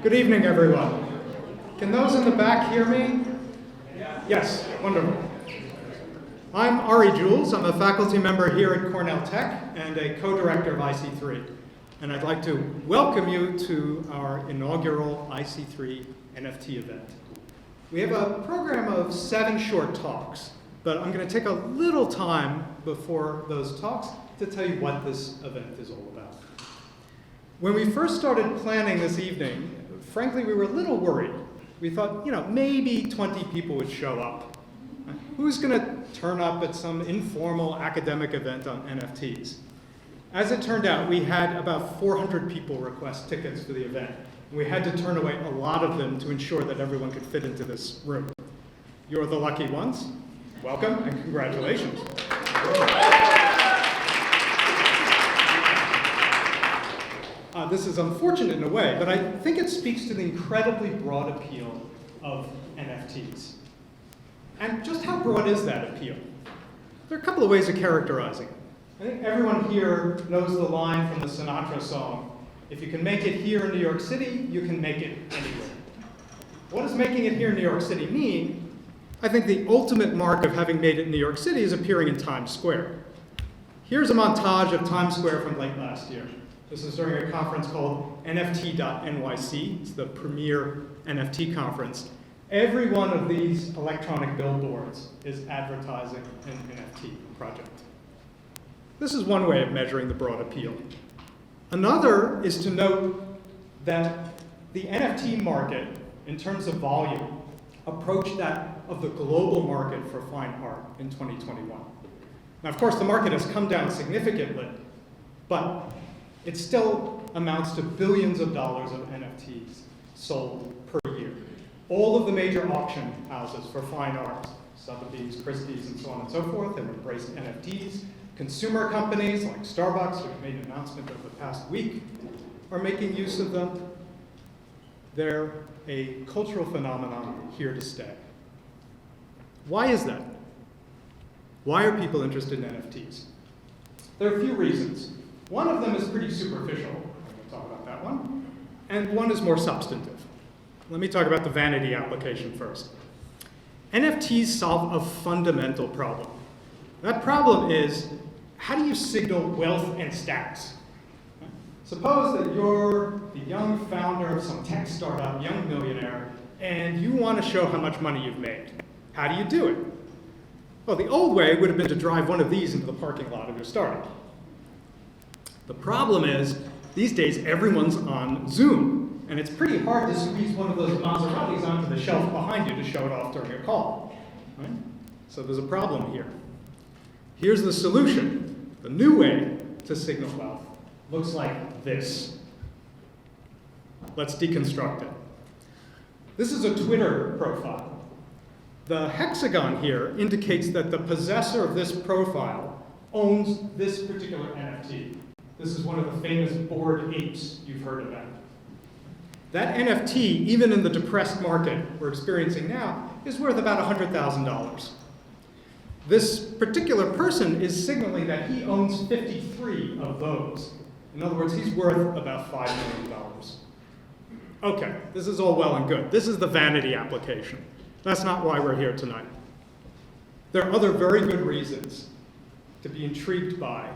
Good evening, everyone. Can those in the back hear me? Yes, wonderful. I'm Juels. I'm a faculty member here at Cornell Tech and a co-director of IC3. And I'd like to welcome you to our inaugural IC3 NFT event. We have a program of 7 short talks, but I'm going to take a little time before those talks to tell you what this event is all about. When we first started planning this evening, frankly, we were a little worried. We thought, maybe 20 people would show up. Who's going to turn up at some informal academic event on NFTs? As it turned out, we had about 400 people request tickets for the event. And we had to turn away a lot of them to ensure that everyone could fit into this room. You're the lucky ones. Welcome and congratulations. This is unfortunate in a way, but I think it speaks to the incredibly broad appeal of NFTs. And just how broad is that appeal? There are a couple of ways of characterizing it. I think everyone here knows the line from the Sinatra song, if you can make it here in New York City, you can make it anywhere. What does making it here in New York City mean? I think the ultimate mark of having made it in New York City is appearing in Times Square. Here's a montage of Times Square from late last year. This is during a conference called NFT.NYC. It's the premier NFT conference. Every one of these electronic billboards is advertising an NFT project. This is one way of measuring the broad appeal. Another is to note that the NFT market, in terms of volume, approached that of the global market for fine art in 2021. Now, of course, the market has come down significantly, but it still amounts to billions of dollars of NFTs sold per year. All of the major auction houses for fine art, Sotheby's, Christie's, and so on and so forth, have embraced NFTs. Consumer companies like Starbucks, which made an announcement over the past week, are making use of them. They're a cultural phenomenon here to stay. Why is that? Why are people interested in NFTs? There are a few reasons. One of them is pretty superficial. I'm going to talk about that one. And one is more substantive. Let me talk about the vanity application first. NFTs solve a fundamental problem. That problem is, how do you signal wealth and status? Suppose that you're the young founder of some tech startup, young millionaire, and you want to show how much money you've made. How do you do it? Well, the old way would have been to drive one of these into the parking lot of your startup. The problem is, these days everyone's on Zoom, and it's pretty hard to squeeze one of those Maseratis onto the shelf behind you to show it off during a call. Right? So there's a problem here. Here's the solution. The new way to signal wealth looks like this. Let's deconstruct it. This is a Twitter profile. The hexagon here indicates that the possessor of this profile owns this particular NFT. This is one of the famous Bored Apes you've heard about. That NFT, even in the depressed market we're experiencing now, is worth about $100,000. This particular person is signaling that he owns 53 of those. In other words, he's worth about $5 million. Okay, this is all well and good. This is the vanity application. That's not why we're here tonight. There are other very good reasons to be intrigued by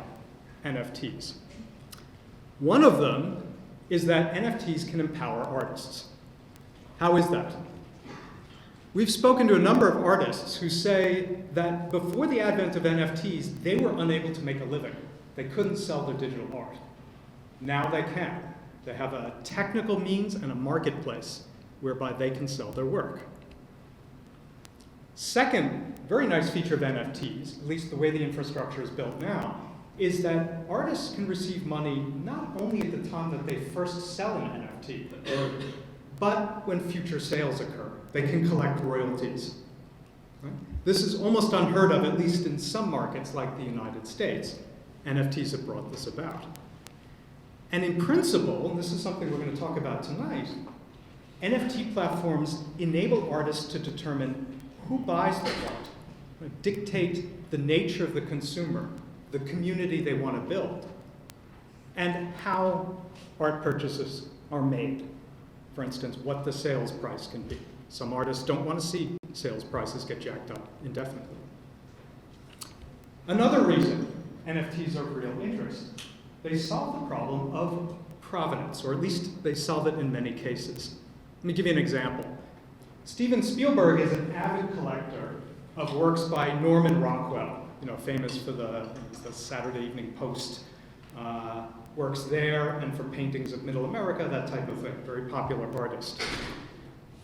NFTs. One of them is that NFTs can empower artists. How is that? We've spoken to a number of artists who say that before the advent of NFTs, they were unable to make a living. They couldn't sell their digital art. Now they can. They have a technical means and a marketplace whereby they can sell their work. Second, very nice feature of NFTs, at least the way the infrastructure is built now, is that artists can receive money not only at the time that they first sell an NFT, but when future sales occur. They can collect royalties. Right? This is almost unheard of, at least in some markets like the United States. NFTs have brought this about. And in principle, and this is something we're going to talk about tonight, NFT platforms enable artists to determine who buys their art, dictate the nature of the consumer, the community they want to build, and how art purchases are made. for instance, what the sales price can be. Some artists don't want to see sales prices get jacked up indefinitely. Another reason NFTs are of real interest, they solve the problem of provenance, or at least they solve it in many cases. Let me give you an example. Steven Spielberg is an avid collector of works by Norman Rockwell, famous for the Saturday Evening Post works there, and for paintings of Middle America, that type of thing, very popular artist.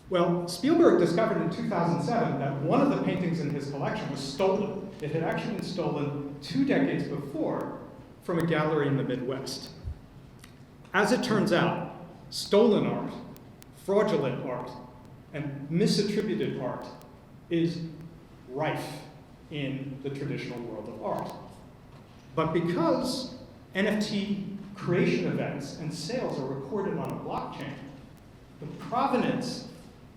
Well, Spielberg discovered in 2007 that one of the paintings in his collection was stolen. It had actually been stolen 2 decades before from a gallery in the Midwest. As it turns out, stolen art, fraudulent art, and misattributed art is rife in the traditional world of art. But because NFT creation events and sales are recorded on a blockchain, the provenance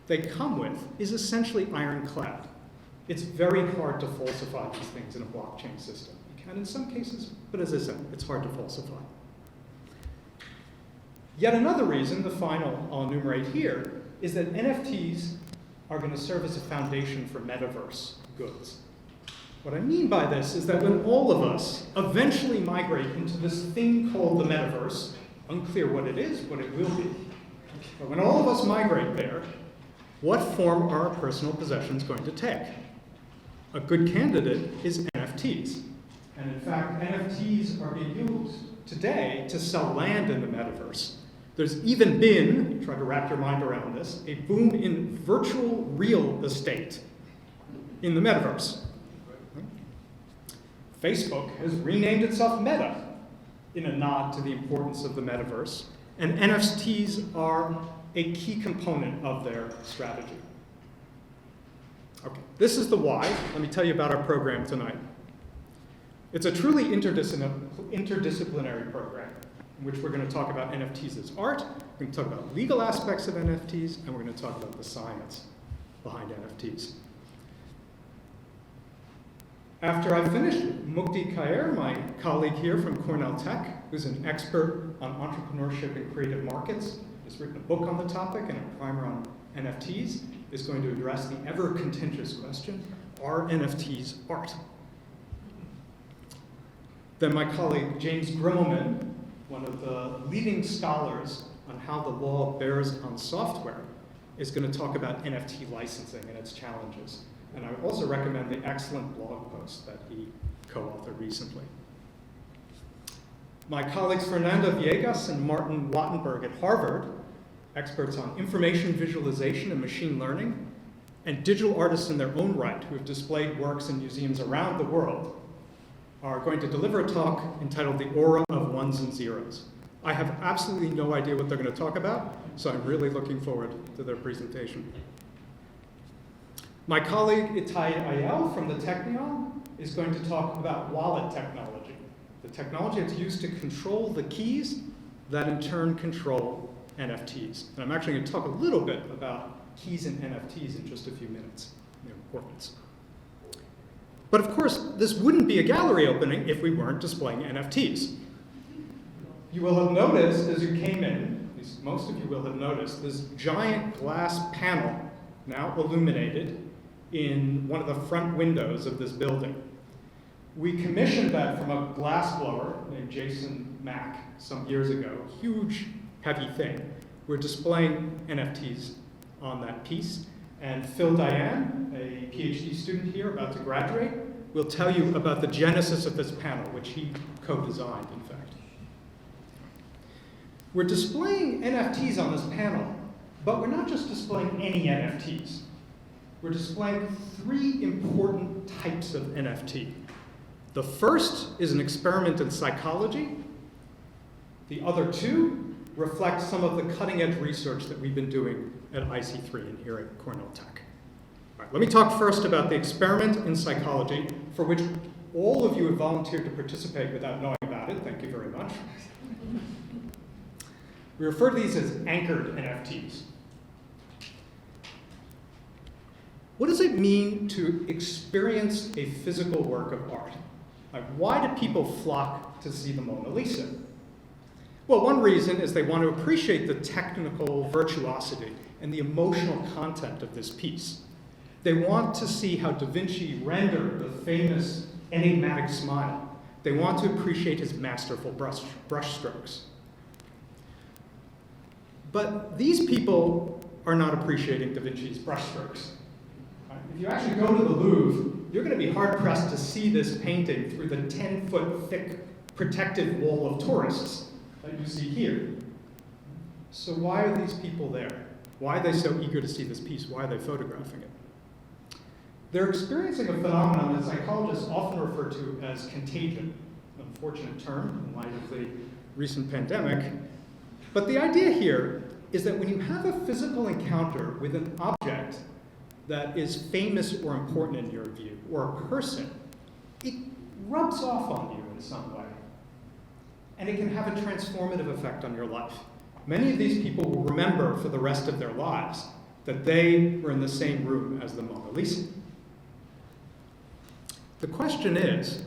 they come with is essentially ironclad. It's very hard to falsify these things in a blockchain system. You can in some cases, but as I said, it's hard to falsify. Yet another reason, the final I'll enumerate here, is that NFTs are going to serve as a foundation for metaverse goods. What I mean by this is that when all of us eventually migrate into this thing called the metaverse, unclear what it is, what it will be, but when all of us migrate there, what form are our personal possessions going to take? A good candidate is NFTs. And in fact, NFTs are being used today to sell land in the metaverse. There's even been, try to wrap your mind around this, a boom in virtual real estate in the metaverse. Facebook has renamed itself Meta in a nod to the importance of the metaverse, and NFTs are a key component of their strategy. Okay, this is the why. Let me tell you about our program tonight. It's a truly interdisciplinary program in which we're going to talk about NFTs as art, we're going to talk about legal aspects of NFTs, and we're going to talk about the science behind NFTs. After I finish, Mukti Khaire, my colleague here from Cornell Tech, who's an expert on entrepreneurship and creative markets, has written a book on the topic and a primer on NFTs, is going to address the ever-contentious question, are NFTs art? Then my colleague, James Grimmelmann, one of the leading scholars on how the law bears on software, is going to talk about NFT licensing and its challenges. And I would also recommend the excellent blog post that he co-authored recently. My colleagues Fernanda Viégas and Martin Wattenberg at Harvard, experts on information visualization and machine learning, and digital artists in their own right who have displayed works in museums around the world, are going to deliver a talk entitled The Aura of Ones and Zeros. I have absolutely no idea what they're going to talk about, so I'm really looking forward to their presentation. My colleague Ittay Eyal from the Technion is going to talk about wallet technology, the technology that's used to control the keys that in turn control NFTs. And I'm actually going to talk a little bit about keys and NFTs in just a few minutes, their importance. But of course, this wouldn't be a gallery opening if we weren't displaying NFTs. You will have noticed as you came in, at least most of you will have noticed, this giant glass panel now illuminated in one of the front windows of this building. We commissioned that from a glassblower named Jason Mack some years ago, huge, heavy thing. We're displaying NFTs on that piece, and Phil Daian, a PhD student here about to graduate, will tell you about the genesis of this panel, which he co-designed, in fact. We're displaying NFTs on this panel, but we're not just displaying any NFTs. We're displaying 3 important types of NFT. The first is an experiment in psychology. The other 2 reflect some of the cutting-edge research that we've been doing at IC3 and here at Cornell Tech. All right, let me talk first about the experiment in psychology, for which all of you have volunteered to participate without knowing about it. Thank you very much. We refer to these as anchored NFTs. What does it mean to experience a physical work of art? Like, why do people flock to see the Mona Lisa? Well, one reason is they want to appreciate the technical virtuosity and the emotional content of this piece. They want to see how Da Vinci rendered the famous enigmatic smile. They want to appreciate his masterful brushstrokes. But these people are not appreciating Da Vinci's brushstrokes. If you actually go to the Louvre, you're going to be hard-pressed to see this painting through the 10-foot thick protective wall of tourists that you see here. So why are these people there? Why are they so eager to see this piece? Why are they photographing it? They're experiencing a phenomenon that psychologists often refer to as contagion, an unfortunate term in light of the recent pandemic. But the idea here is that when you have a physical encounter with an object that is famous or important in your view, or a person, it rubs off on you in some way. And it can have a transformative effect on your life. Many of these people will remember for the rest of their lives that they were in the same room as the Mona Lisa. The question is,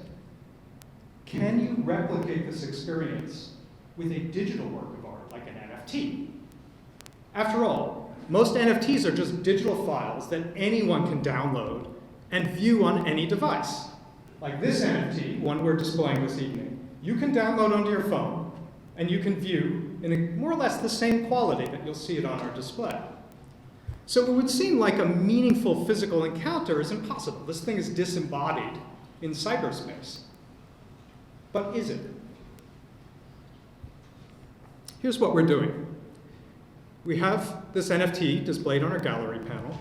can you replicate this experience with a digital work of art, like an NFT? After all, most NFTs are just digital files that anyone can download and view on any device. Like this NFT, one we're displaying this evening, you can download onto your phone, and you can view in more or less the same quality that you'll see it on our display. So it would seem like a meaningful physical encounter is impossible. This thing is disembodied in cyberspace. But is it? Here's what we're doing. We have this NFT displayed on our gallery panel.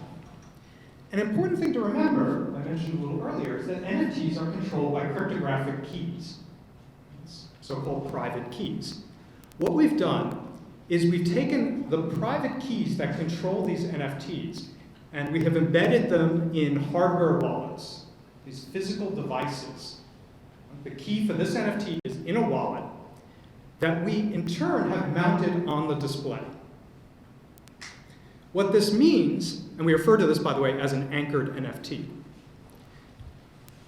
An important thing to remember, I mentioned a little earlier, is that NFTs are controlled by cryptographic keys, so-called private keys. What we've done is we've taken the private keys that control these NFTs and we have embedded them in hardware wallets, these physical devices. The key for this NFT is in a wallet that we in turn have mounted on the display. What this means, and we refer to this, by the way, as an anchored NFT.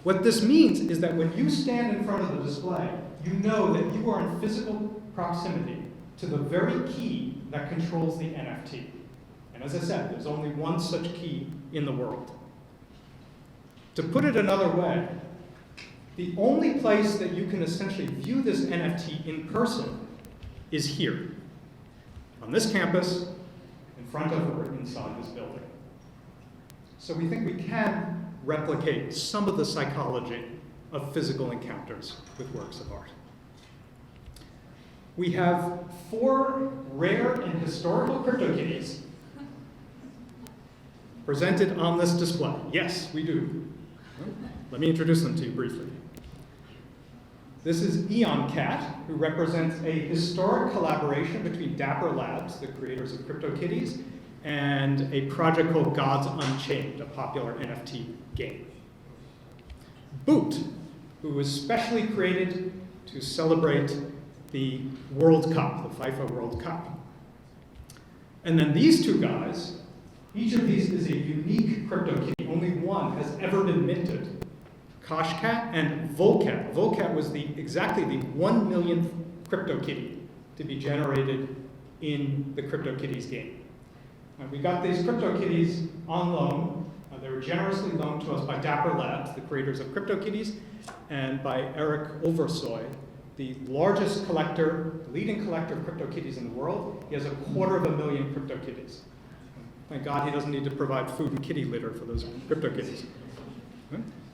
What this means is that when you stand in front of the display, you know that you are in physical proximity to the very key that controls the NFT. And as I said, there's only one such key in the world. To put it another way, the only place that you can essentially view this NFT in person is here, on this campus, in front of or inside this building. So we think we can replicate some of the psychology of physical encounters with works of art. We have 4 rare and historical CryptoKitties presented on this display. Yes, we do. Let me introduce them to you briefly. This is Eon Cat, who represents a historic collaboration between Dapper Labs, the creators of CryptoKitties, and a project called Gods Unchained, a popular NFT game. Boot, who was specially created to celebrate the World Cup, the FIFA World Cup. And then these 2 guys, each of these is a unique CryptoKitty. Only one has ever been minted. Koshcat and Volcat. Volcat was exactly the 1 millionth CryptoKitty to be generated in the CryptoKitties game. We got these CryptoKitties on loan. They were generously loaned to us by Dapper Labs, the creators of CryptoKitties, and by Eric Oversoy, the largest collector, leading collector of CryptoKitties in the world. He has 250,000 CryptoKitties. Thank God he doesn't need to provide food and kitty litter for those CryptoKitties.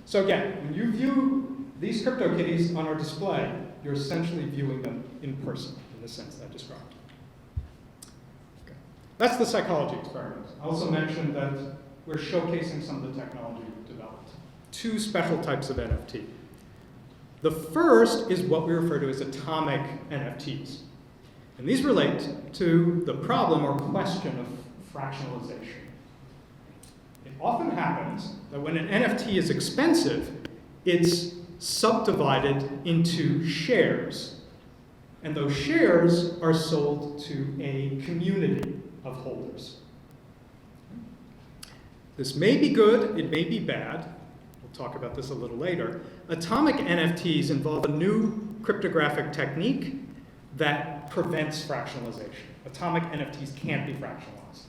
So again, when you view these CryptoKitties on our display, you're essentially viewing them in person, in the sense that I described. Okay. That's the psychology experiment. I also mentioned that we're showcasing some of the technology we've developed. 2 special types of NFT. The first is what we refer to as atomic NFTs. And these relate to the problem or question of fractionalization. It often happens that when an NFT is expensive, it's subdivided into shares. And those shares are sold to a community of holders. This may be good, it may be bad. We'll talk about this a little later. Atomic NFTs involve a new cryptographic technique that prevents fractionalization. Atomic NFTs can't be fractionalized.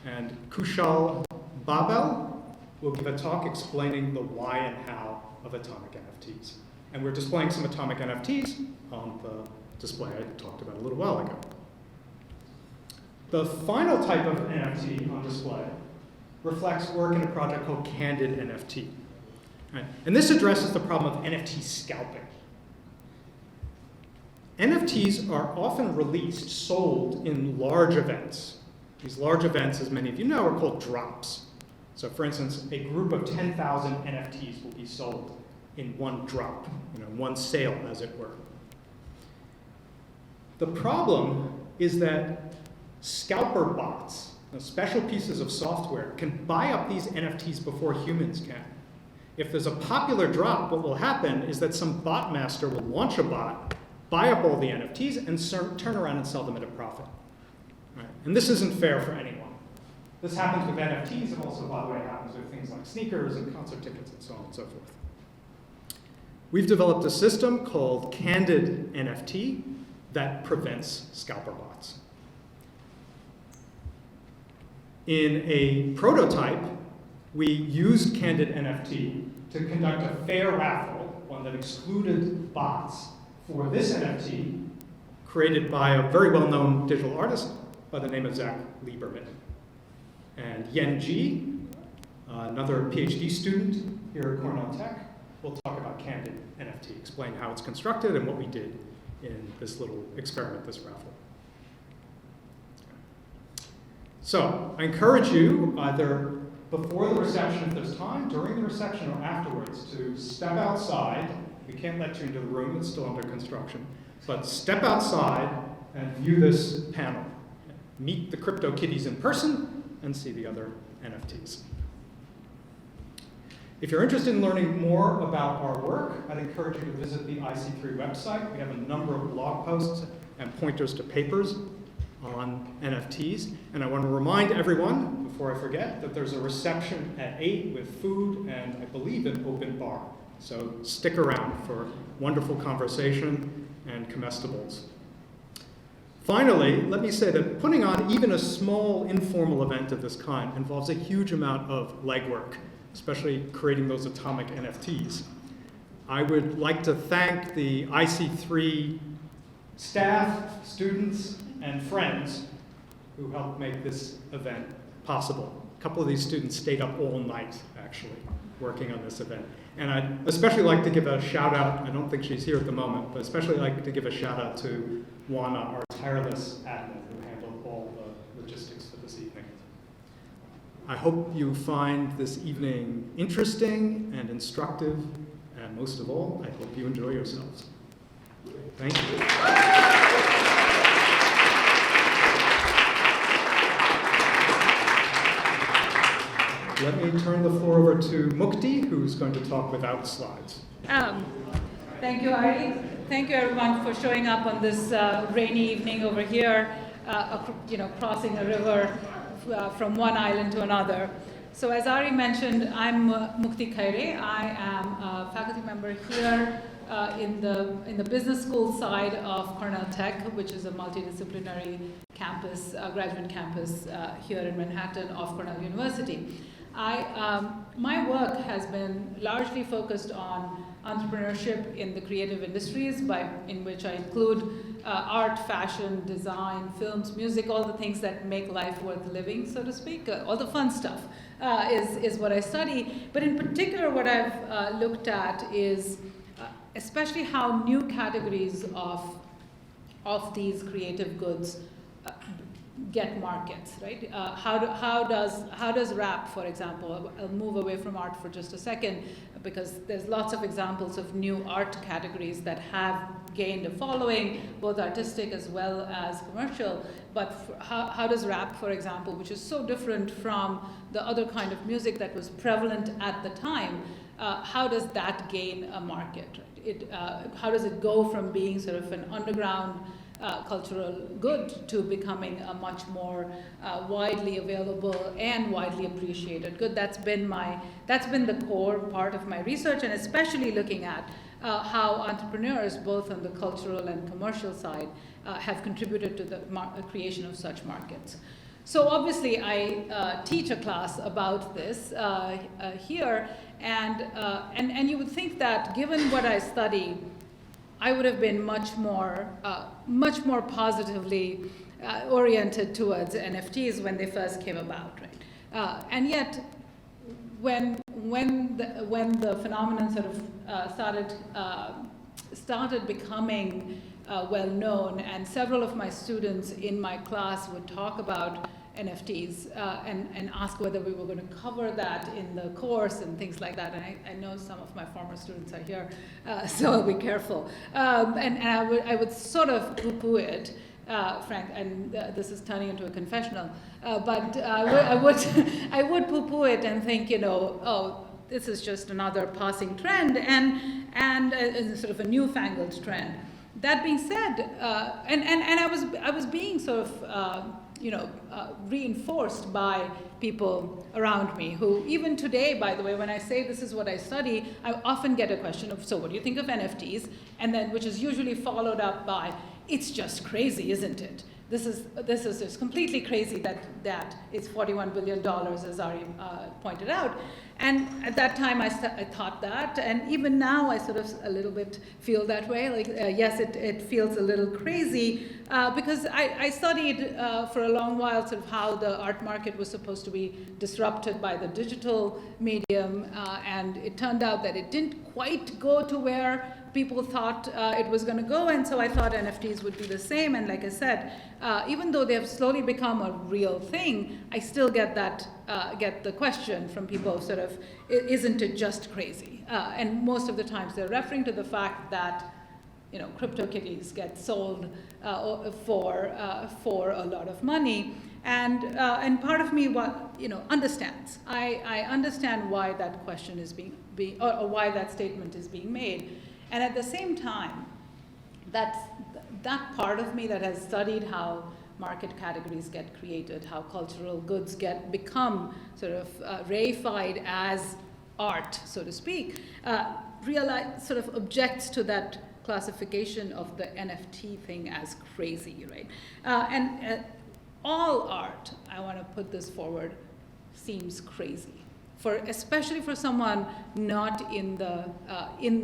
And Kushal Babel will give a talk explaining the why and how of atomic NFTs. And we're displaying some atomic NFTs on the display I talked about a little while ago. The final type of NFT on display reflects work in a project called Candid NFT. Right? And this addresses the problem of NFT scalping. NFTs are often released, sold in large events. These large events, as many of you know, are called drops. So for instance, a group of 10,000 NFTs will be sold in one drop, one sale, as it were. The problem is that scalper bots, special pieces of software, can buy up these NFTs before humans can. If there's a popular drop, what will happen is that some bot master will launch a bot, buy up all the NFTs, and turn around and sell them at a profit. Right? And this isn't fair for anyone. This happens with NFTs, and also, by the way, happens with things like sneakers and concert tickets and so on and so forth. We've developed a system called Candid NFT that prevents scalper bots. In a prototype, we used Candid NFT to conduct a fair raffle, one that excluded bots, for this NFT, created by a very well-known digital artist by the name of Zach Lieberman. And Yen Ji, another PhD student here at Cornell Tech, will talk about Candid NFT, explain how it's constructed and what we did in this little experiment, this raffle. So I encourage you, either before the reception if there's time, during the reception, or afterwards, to step outside. We can't let you into the room, it's still under construction. But step outside and view this panel. Meet the CryptoKitties in person and see the other NFTs. If you're interested in learning more about our work, I'd encourage you to visit the IC3 website. We have a number of blog posts and pointers to papers on NFTs. And I want to remind everyone, before I forget, that there's a reception at 8 with food and I believe an open bar. So stick around for wonderful conversation and comestibles. Finally, let me say that putting on even a small informal event of this kind involves a huge amount of legwork, especially creating those atomic NFTs. I would like to thank the IC3 staff, students, and friends who helped make this event possible. A couple of these students stayed up all night, actually, working on this event. And I'd especially like to give a shout out, I don't think she's here at the moment, but especially like to give a shout out to Juana, our tireless admin who handled all the logistics for this evening. I hope you find this evening interesting and instructive, and most of all, I hope you enjoy yourselves. Thank you. Let me turn the floor over to Mukti, who's going to talk without slides. Thank you, Ari. Thank you, everyone, for showing up on this rainy evening over here, crossing a river from one island to another. So as Ari mentioned, I'm Mukti Khaire. I am a faculty member here in the business school side of Cornell Tech, which is a multidisciplinary campus, graduate campus here in Manhattan of Cornell University. My work has been largely focused on entrepreneurship in the creative industries, in which I include art, fashion, design, films, music, all the things that make life worth living, so to speak. All the fun stuff is what I study. But in particular, what I've looked at is especially how new categories of these creative goods get markets, right? How does rap, for example, I'll move away from art for just a second, because there's lots of examples of new art categories that have gained a following, both artistic as well as commercial. But how does rap, for example, which is so different from the other kind of music that was prevalent at the time, how does that gain a market? How does it go from being sort of an underground cultural good to becoming a much more widely available and widely appreciated good? That's been the core part of my research, and especially looking at how entrepreneurs, both on the cultural and commercial side, have contributed to the creation of such markets. So obviously, I teach a class about this here, and you would think that given what I study, I would have been much more positively oriented towards NFTs when they first came about, right? And yet, when the phenomenon sort of started becoming well known, and several of my students in my class would talk about NFTs and ask whether we were going to cover that in the course and things like that. And I know some of my former students are here, so I'll be careful. And I would sort of poo-poo it, Frank, and this is turning into a confessional, but I would poo-poo it and think, oh, this is just another passing trend and sort of a newfangled trend. That being said, and I was being sort of reinforced by people around me who, even today, by the way, when I say this is what I study, I often get a question of, so what do you think of NFTs? And then, which is usually followed up by, it's just crazy, isn't it? This is just completely crazy that it's $41 billion, as Ari pointed out. And at that time, I thought that, and even now, I sort of a little bit feel that way. Like, yes, it feels a little crazy because I studied for a long while sort of how the art market was supposed to be disrupted by the digital medium, and it turned out that it didn't quite go to where people thought it was going to go, and so I thought NFTs would be the same. And like I said, even though they have slowly become a real thing, I still get the question from people sort of, isn't it just crazy? And most of the times they're referring to the fact that CryptoKitties get sold for a lot of money, and part of me understands. I understand why that question is being or why that statement is being made. And at the same time, that part of me that has studied how market categories get created, how cultural goods become sort of reified as art, so to speak, sort of objects to that classification of the NFT thing as crazy, right? And all art, I want to put this forward, seems crazy. Especially for someone not in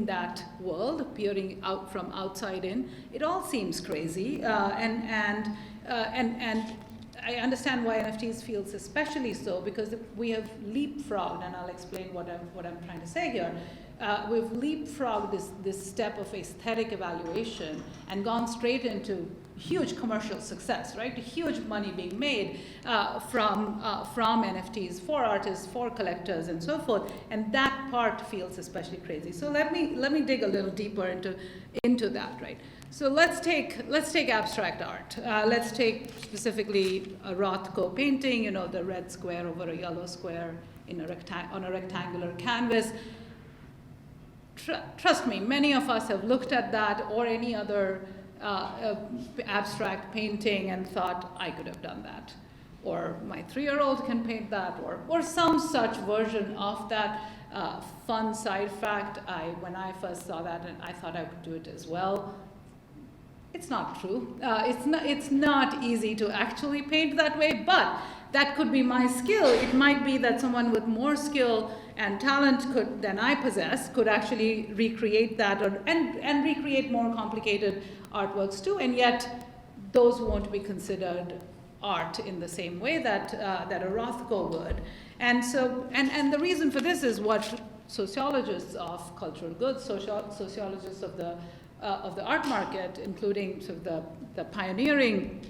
that world, peering out from outside in, it all seems crazy, and I understand why NFTs feels especially so, because we have leapfrogged, and I'll explain what I'm trying to say here. We've leapfrogged this step of aesthetic evaluation and gone straight into huge commercial success, right? Huge money being made from NFTs for artists, for collectors, and so forth. And that part feels especially crazy. So let me dig a little deeper into that, right? So let's take abstract art. Let's take specifically a Rothko painting, the red square over a yellow square on a rectangular canvas. Trust me, many of us have looked at that or any other abstract painting and thought, I could have done that. Or my 3-year-old can paint that, or some such version of that. Fun side fact, when I first saw that, and I thought I could do it as well. It's not true. It's not easy to actually paint that way, but that could be my skill. It might be that someone with more skill and talent than I possess could actually recreate that and recreate more complicated artworks too, and yet those won't be considered art in the same way that a Rothko would. And so, and the reason for this is what sociologists of cultural goods, sociologists of the art market, including sort of the pioneering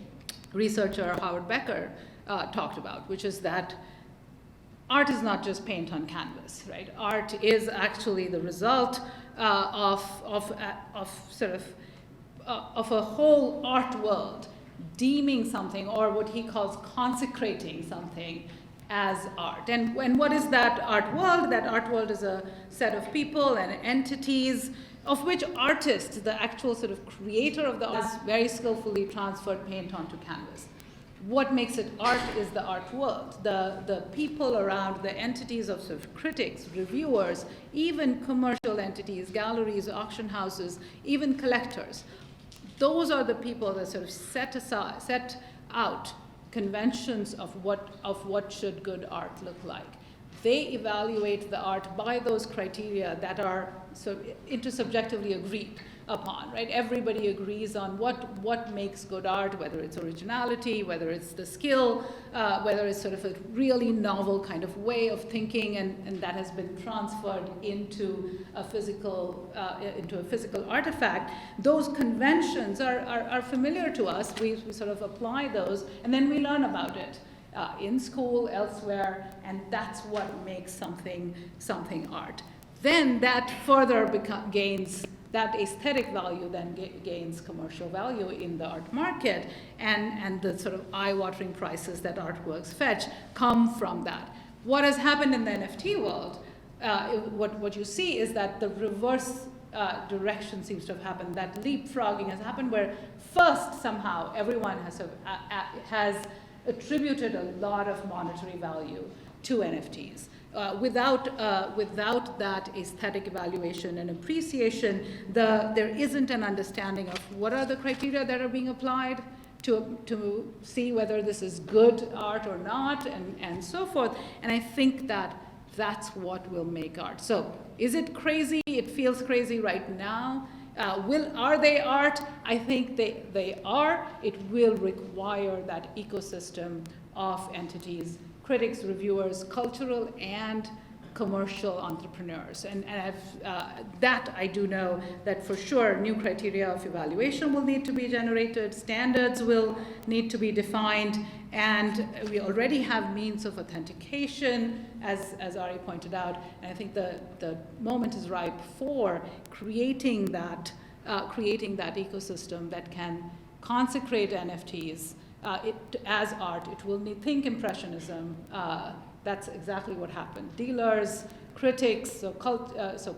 researcher Howard Becker talked about, which is that art is not just paint on canvas, right? Art is actually the result of a whole art world deeming something, or what he calls consecrating something, as art. And what is that art world? That art world is a set of people and entities of which artists, the actual sort of creator of the art, has very skillfully transferred paint onto canvas. what makes it art is the art world. The people around, the entities of sort of critics, reviewers, even commercial entities, galleries, auction houses, even collectors. Those are the people that sort of set out conventions of what should good art look like. They evaluate the art by those criteria that are sort of intersubjectively agreed upon, right? Everybody agrees on what makes good art, whether it's originality, whether it's the skill, whether it's sort of a really novel kind of way of thinking, and that has been transferred into a physical artifact. Those conventions are familiar to us. We sort of apply those, and then we learn about it in school, elsewhere, and that's what makes something art. Then that further gains, that aesthetic value then gains commercial value in the art market, and the sort of eye-watering prices that artworks fetch come from that. What has happened in the NFT world, what you see is that the reverse direction seems to have happened. That leapfrogging has happened where first somehow everyone has attributed a lot of monetary value to NFTs. Without that aesthetic evaluation and appreciation, there isn't an understanding of what are the criteria that are being applied to see whether this is good art or not, and so forth. And I think that's what will make art. So is it crazy? It feels crazy right now. Are they art? I think they are. It will require that ecosystem of entities, critics, reviewers, cultural and commercial entrepreneurs. And that I do know that for sure new criteria of evaluation will need to be generated, standards will need to be defined, and we already have means of authentication, as Ari pointed out, and I think the moment is ripe for creating that ecosystem that can consecrate NFTs as art. It will think impressionism. That's exactly what happened. Dealers, critics, so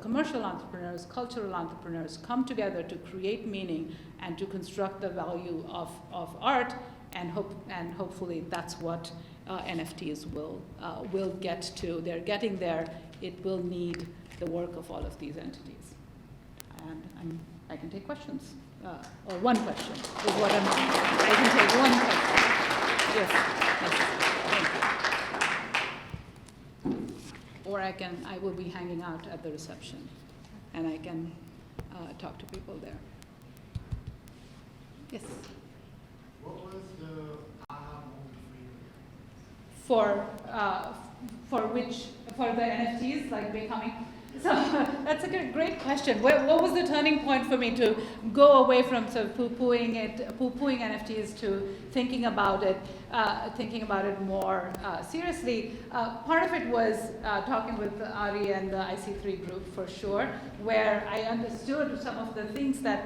commercial entrepreneurs, cultural entrepreneurs come together to create meaning and to construct the value of art, and hopefully that's what NFTs will get to. They're getting there. It will need the work of all of these entities. And I can take questions. Or one question is what I can take one question. Yes. Or I will be hanging out at the reception, and I can talk to people there. Yes. What was the aha moment for the NFTs, like becoming? So that's a great question. What was the turning point for me to go away from sort of poo-pooing NFTs to thinking about it more seriously? Part of it was talking with Ari and the IC3 group for sure, where I understood some of the things that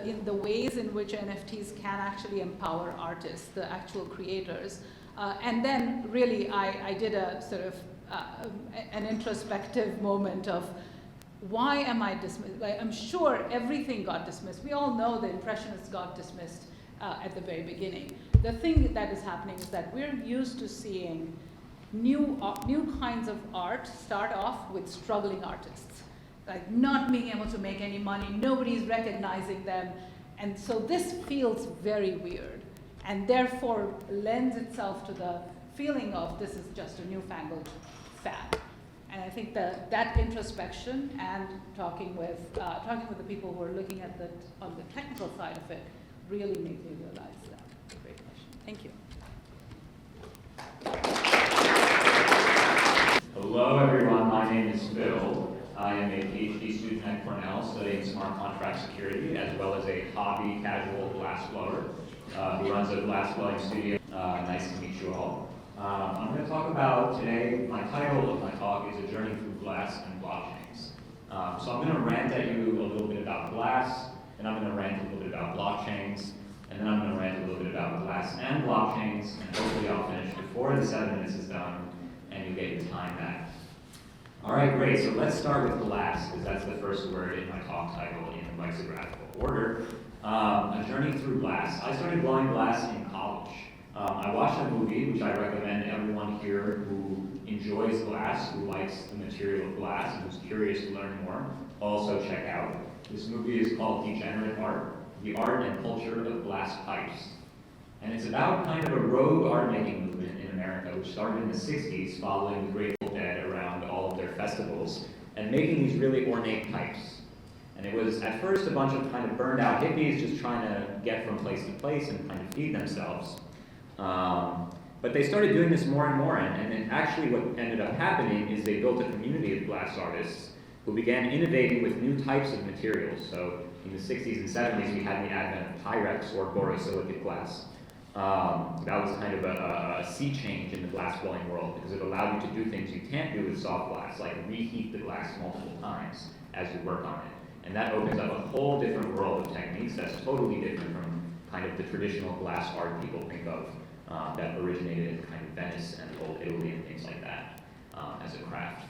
in the ways in which NFTs can actually empower artists, the actual creators. And then really I did a sort of an introspective moment of why am I dismissed? Like, I'm sure everything got dismissed. We all know the Impressionists got dismissed at the very beginning. The thing that is happening is that we're used to seeing new kinds of art start off with struggling artists, like not being able to make any money, nobody's recognizing them, and so this feels very weird, and therefore lends itself to the feeling of this is just a newfangled fad. And I think that introspection and talking with the people who are looking at on the technical side of it really made me realize that. Great question. Thank you. Hello everyone, my name is Phil. I am a PhD student at Cornell studying smart contract security, as well as a hobby casual glass blower who runs a glass blowing studio. Nice to meet you all. I'm going to talk about today, my title of my talk is A Journey Through Glass and Blockchains. So I'm going to rant at you a little bit about glass, and I'm going to rant a little bit about blockchains, and then I'm going to rant a little bit about glass and blockchains, and hopefully I'll finish before the 7 minutes is done, and you get your time back. All right, great, so let's start with glass, because that's the first word in my talk title in lexicographical order. A Journey Through Glass. I started blowing glass in college. I watched a movie, which I recommend everyone here who enjoys glass, who likes the material of glass, and who's curious to learn more, also check out. This movie is called Degenerate Art, the Art and Culture of Glass Pipes. And it's about kind of a rogue art-making movement in America, which started in the 60s following the Grateful Dead around all of their festivals, and making these really ornate pipes. And it was at first a bunch of kind of burned out hippies just trying to get from place to place and kind of feed themselves. But they started doing this more and more, and then actually what ended up happening is they built a community of glass artists who began innovating with new types of materials. So in the 60s and 70s, we had the advent of Pyrex or borosilicate glass. That was kind of a sea change in the glass blowing world because it allowed you to do things you can't do with soft glass, like reheat the glass multiple times as you work on it. And that opens up a whole different world of techniques that's totally different from kind of the traditional glass art people think of that originated in kind of Venice and old Italy and things like that as a craft.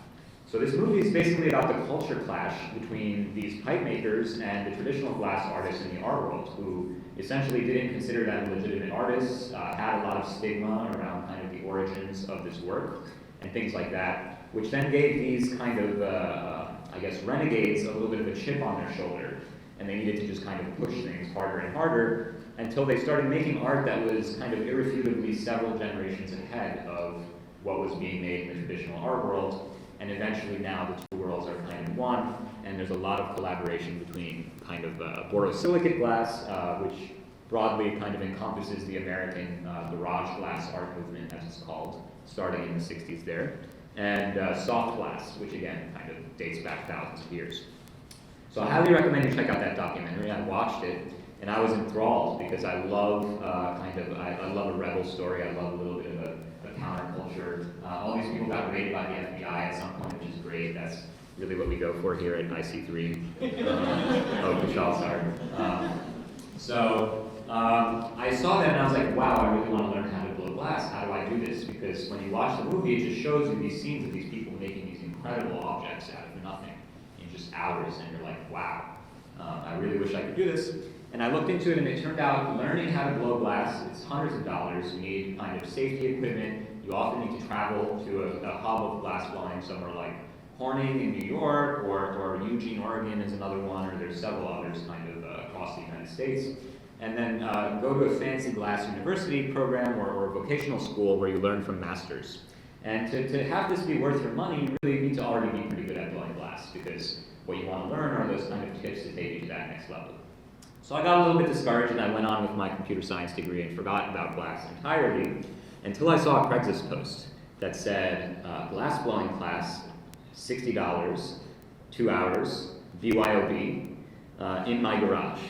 So this movie is basically about the culture clash between these pipe makers and the traditional glass artists in the art world, who essentially didn't consider them legitimate artists, had a lot of stigma around kind of the origins of this work, and things like that, which then gave these kind of, I guess, renegades a little bit of a chip on their shoulder, and they needed to just kind of push things harder and harder until they started making art that was kind of irrefutably several generations ahead of what was being made in the traditional art world. And eventually now the two worlds are kind of one, and there's a lot of collaboration between kind of borosilicate glass, which broadly kind of encompasses the American garage glass art movement, as it's called, starting in the 60s there, and soft glass, which again kind of dates back thousands of years. So I highly recommend you check out that documentary. I watched it, and I was enthralled because I love I love a rebel story. I love a little bit of a counterculture. All these people got raided by the FBI at some point, which is great. That's really what we go for here at IC3. Oh, Kushal, sorry. I saw that and I was like, wow, I really want to learn how to blow glass. How do I do this? Because when you watch the movie, it just shows you these scenes of these people making these incredible objects out of nothing in just hours, and you're like, wow, I really wish I could do this. And I looked into it, and it turned out learning how to blow glass, it's hundreds of dollars. You need kind of safety equipment. You often need to travel to a hub of glass blowing somewhere like Cornell in New York, or Eugene, Oregon is another one, or there's several others kind of across the United States. And then go to a fancy glass university program or vocational school where you learn from masters. And to have this be worth your money, you really need to already be pretty good at blowing glass, because what you want to learn are those kind of tips to take you to that next level. So I got a little bit discouraged, and I went on with my computer science degree and forgot about glass entirely until I saw a Craigslist post that said, glass blowing class, $60, 2 hours, BYOB, in my garage.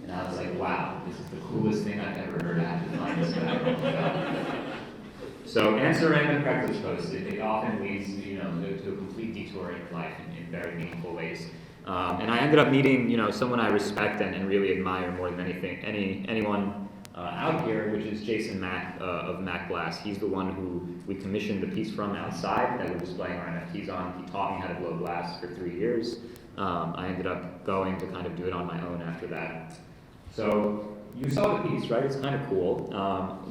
And I was like, wow, this is the coolest thing I've ever heard. I have to find this guy. So answer random Craigslist posts. It often leads to a complete detour in your life in very meaningful ways. And I ended up meeting, someone I respect and really admire more than anyone out here, which is Jason Mack of Mac Glass. He's the one who we commissioned the piece from outside that we're displaying our NFTs on. He taught me how to blow glass for 3 years. I ended up going to kind of do it on my own after that. So you saw the piece, right? It's kind of cool.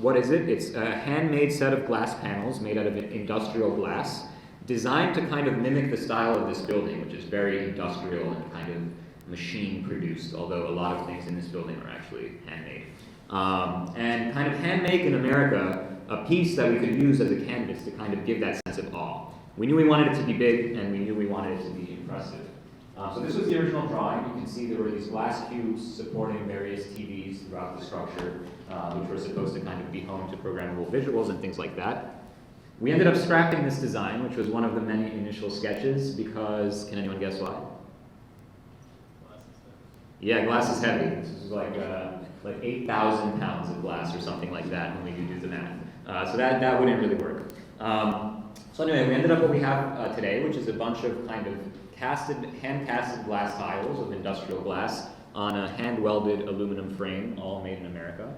What is it? It's a handmade set of glass panels made out of industrial glass, designed to kind of mimic the style of this building, which is very industrial and kind of machine-produced, although a lot of things in this building are actually handmade. And kind of handmade in America, a piece that we could use as a canvas to kind of give that sense of awe. We knew we wanted it to be big, and we knew we wanted it to be impressive. So this was the original drawing. You can see there were these glass cubes supporting various TVs throughout the structure, which were supposed to kind of be home to programmable visuals and things like that. We ended up scrapping this design, which was one of the many initial sketches, because, can anyone guess why? Yeah, glass is heavy. This is like 8,000 pounds of glass or something like that when we do the math. So that wouldn't really work. So anyway, we ended up what we have today, which is a bunch of kind of hand-casted glass tiles of industrial glass on a hand-welded aluminum frame, all made in America,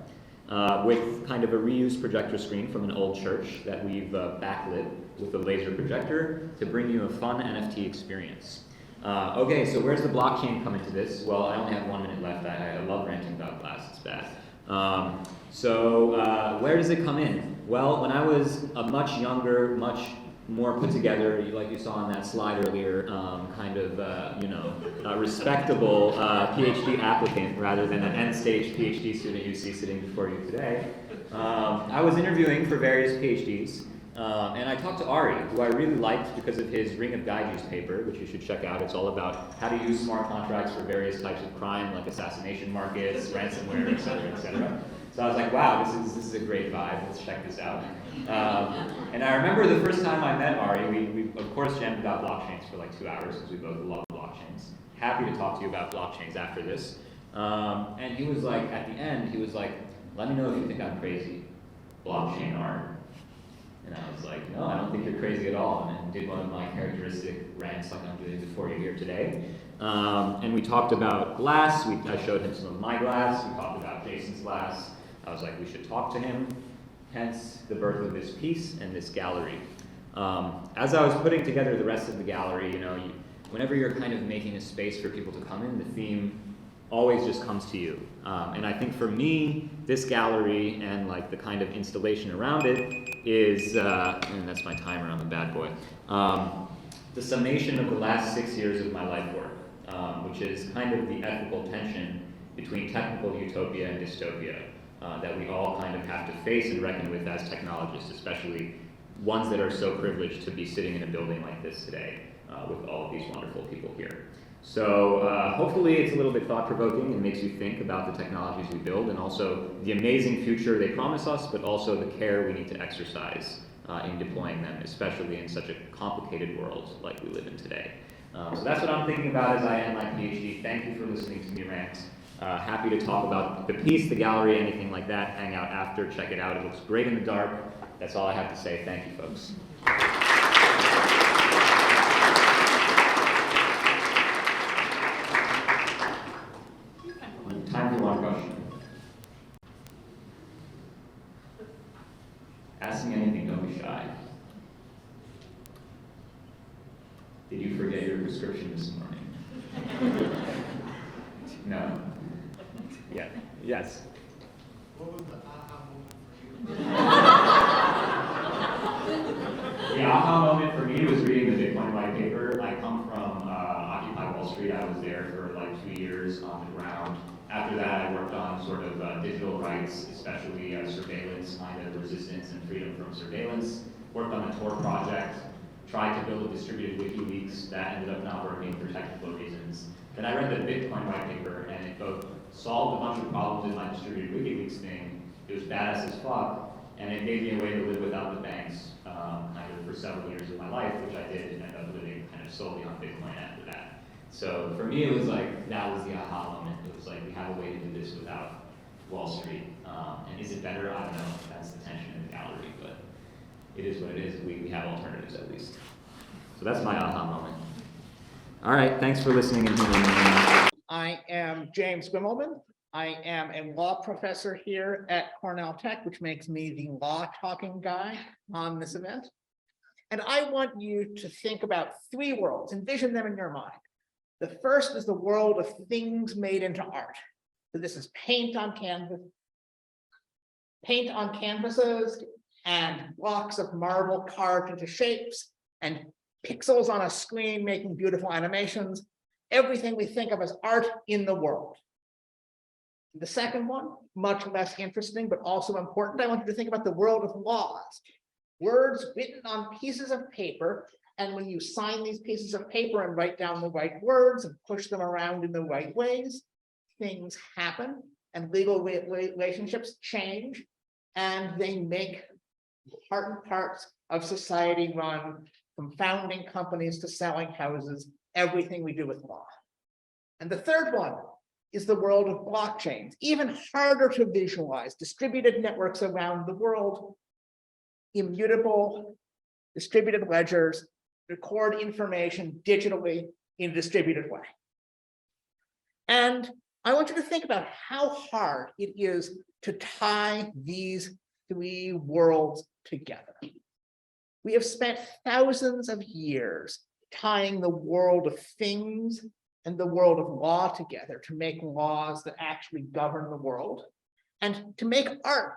with kind of a reused projector screen from an old church that we've backlit with a laser projector to bring you a fun NFT experience. Okay, so where's the blockchain come into this? Well, I only have 1 minute left. I love ranting about glass, it's bad. Where does it come in? Well, when I was a much younger, much more put together, like you saw on that slide earlier, respectable PhD applicant rather than an end-stage PhD student you see sitting before you today. I was interviewing for various PhDs, and I talked to Ari, who I really liked because of his Ring of Gyges paper, which you should check out. It's all about how to use smart contracts for various types of crime, like assassination markets, ransomware, et cetera, et cetera. So I was like, wow, this is a great vibe. Let's check this out. And I remember the first time I met Ari, we of course jammed about blockchains for like 2 hours because we both love blockchains. Happy to talk to you about blockchains after this. And he was like, at the end, he was like, let me know if you think I'm crazy. Blockchain art. And I was like, no, I don't think you're crazy at all. And did one of my characteristic rants like I'm doing before you here today. And we talked about glass. I showed him some of my glass. We talked about Jason's glass. I was like, we should talk to him. Hence the birth of this piece and this gallery. As I was putting together the rest of the gallery, whenever you're kind of making a space for people to come in, the theme always just comes to you. And I think for me, this gallery and like the kind of installation around it is, and that's my timer, I'm a bad boy, the summation of the last 6 years of my life work, which is kind of the ethical tension between technical utopia and dystopia that we all kind of have to face and reckon with as technologists, especially ones that are so privileged to be sitting in a building like this today with all of these wonderful people here. So hopefully it's a little bit thought-provoking and makes you think about the technologies we build and also the amazing future they promise us, but also the care we need to exercise in deploying them, especially in such a complicated world like we live in today. So that's what I'm thinking about as I end my PhD. Thank you for listening to me rant. Happy to talk about the piece, the gallery, anything like that. Hang out after, check it out. It looks great in the dark. That's all I have to say. Thank you, folks. Time for one question. Asking anything, don't be shy. Did you forget your prescription this morning? No. Yeah. Yes. What was the aha moment for you? The aha moment for me was reading the Bitcoin white paper. I come from Occupy Wall Street. I was there for like 2 years on the ground. After that, I worked on sort of digital rights, especially surveillance, kind of resistance and freedom from surveillance. Worked on the Tor project. Tried to build a distributed WikiLeaks. That ended up not working for technical reasons. Then I read the Bitcoin white paper, and it both solved a bunch of problems in my distributed WikiLeaks thing. It was badass as fuck, and it gave me a way to live without the banks kind of for several years of my life, which I did end up living kind of solely on Bitcoin after that. So for me, it was like, that was the aha moment. It was like, we have a way to do this without Wall Street. And is it better? I don't know. That's the tension in the gallery, but it is what it is. We have alternatives at least. So that's my aha moment. All right, thanks for listening and tuning in. I am James Grimmelmann. I am a law professor here at Cornell Tech, which makes me the law talking guy on this event. And I want you to think about 3 worlds, envision them in your mind. The first is the world of things made into art. So this is paint on canvases and blocks of marble carved into shapes and pixels on a screen making beautiful animations. Everything we think of as art in the world. The second one, much less interesting, but also important, I want you to think about the world of laws. Words written on pieces of paper, and when you sign these pieces of paper and write down the right words and push them around in the right ways, things happen and legal relationships change, and they make part and parts of society run, from founding companies to selling houses, everything we do with law. And the third one is the world of blockchains, even harder to visualize, distributed networks around the world, immutable, distributed ledgers, record information digitally in a distributed way. And I want you to think about how hard it is to tie these 3 worlds together. We have spent thousands of years tying the world of things and the world of law together to make laws that actually govern the world. And to make art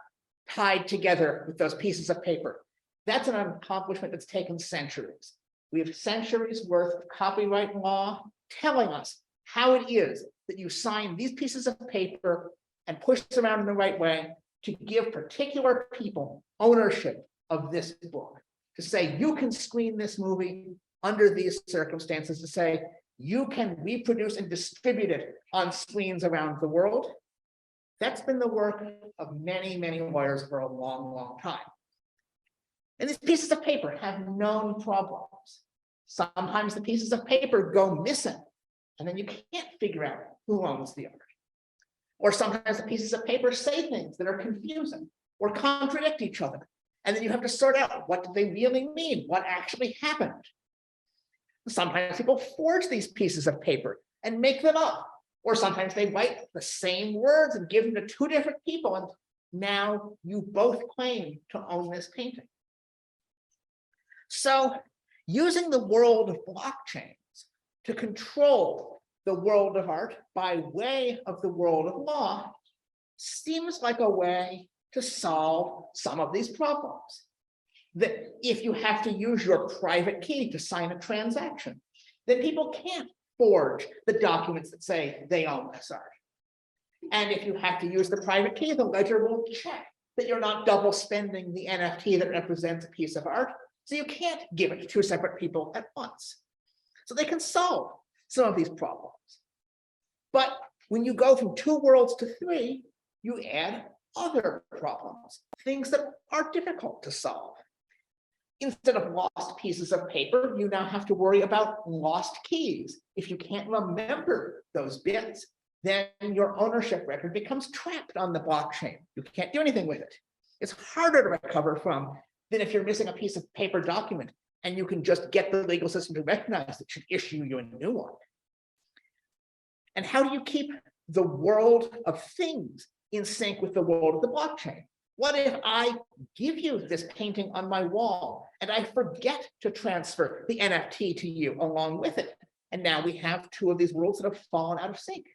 tied together with those pieces of paper, that's an accomplishment that's taken centuries. We have centuries worth of copyright law telling us how it is that you sign these pieces of paper and push them around in the right way to give particular people ownership of this book. To say you can screen this movie under these circumstances, to say you can reproduce and distribute it on screens around the world. That's been the work of many, many lawyers for a long, long time. And these pieces of paper have known problems. Sometimes the pieces of paper go missing, and then you can't figure out who owns the art. Or sometimes the pieces of paper say things that are confusing or contradict each other. And then you have to sort out, what do they really mean? What actually happened? Sometimes people forge these pieces of paper and make them up. Or sometimes they write the same words and give them to two different people. And now you both claim to own this painting. So using the world of blockchains to control the world of art by way of the world of law seems like a way to solve some of these problems. That if you have to use your private key to sign a transaction, then people can't forge the documents that say they own this art. And if you have to use the private key, the ledger will check that you're not double spending the NFT that represents a piece of art. So you can't give it to two separate people at once. So they can solve some of these problems. But when you go from 2 worlds to 3, you add other problems, things that are difficult to solve. Instead of lost pieces of paper, you now have to worry about lost keys. If you can't remember those bits, then your ownership record becomes trapped on the blockchain. You can't do anything with it. It's harder to recover from than if you're missing a piece of paper document and you can just get the legal system to recognize that should issue you a new one. And how do you keep the world of things in sync with the world of the blockchain? What if I give you this painting on my wall and I forget to transfer the NFT to you along with it? And now we have 2 of these worlds that have fallen out of sync.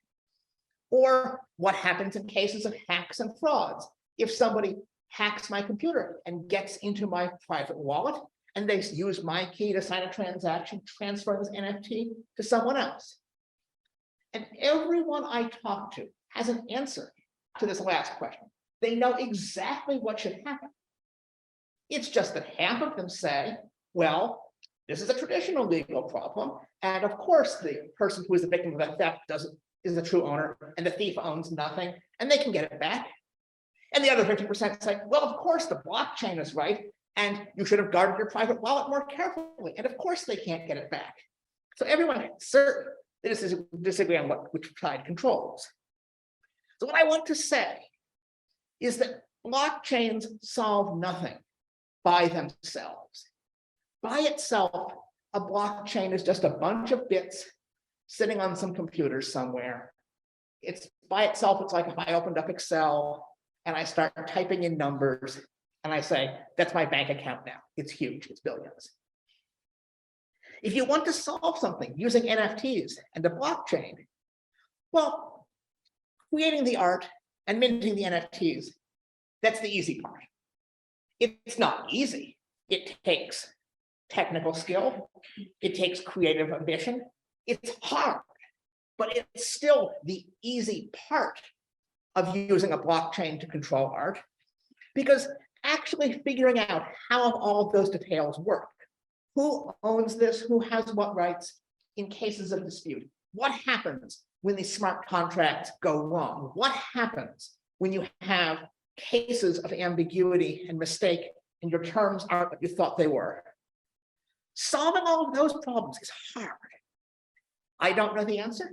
Or what happens in cases of hacks and frauds? If somebody hacks my computer and gets into my private wallet and they use my key to sign a transaction, transfer this NFT to someone else. And everyone I talk to has an answer to this last question. They know exactly what should happen. It's just that half of them say, well, this is a traditional legal problem. And of course, the person who is the victim of that theft is the true owner, and the thief owns nothing, and they can get it back. And the other 50% say, well, of course, the blockchain is right, and you should have guarded your private wallet more carefully. And of course, they can't get it back. So everyone is certain that this is disagree on which side controls. So what I want to say is that blockchains solve nothing by themselves. By itself, a blockchain is just a bunch of bits sitting on some computer somewhere. It's by itself, it's like if I opened up Excel and I start typing in numbers and I say, that's my bank account now. It's huge, it's billions. If you want to solve something using NFTs and the blockchain, well, creating the art and minting the NFTs, that's the easy part. It's not easy. It takes technical skill. It takes creative ambition. It's hard, but it's still the easy part of using a blockchain to control art, because actually figuring out how all of those details work, who owns this, who has what rights in cases of dispute, what happens when these smart contracts go wrong, what happens when you have cases of ambiguity and mistake and your terms aren't what you thought they were. Solving all of those problems is hard. I don't know the answer.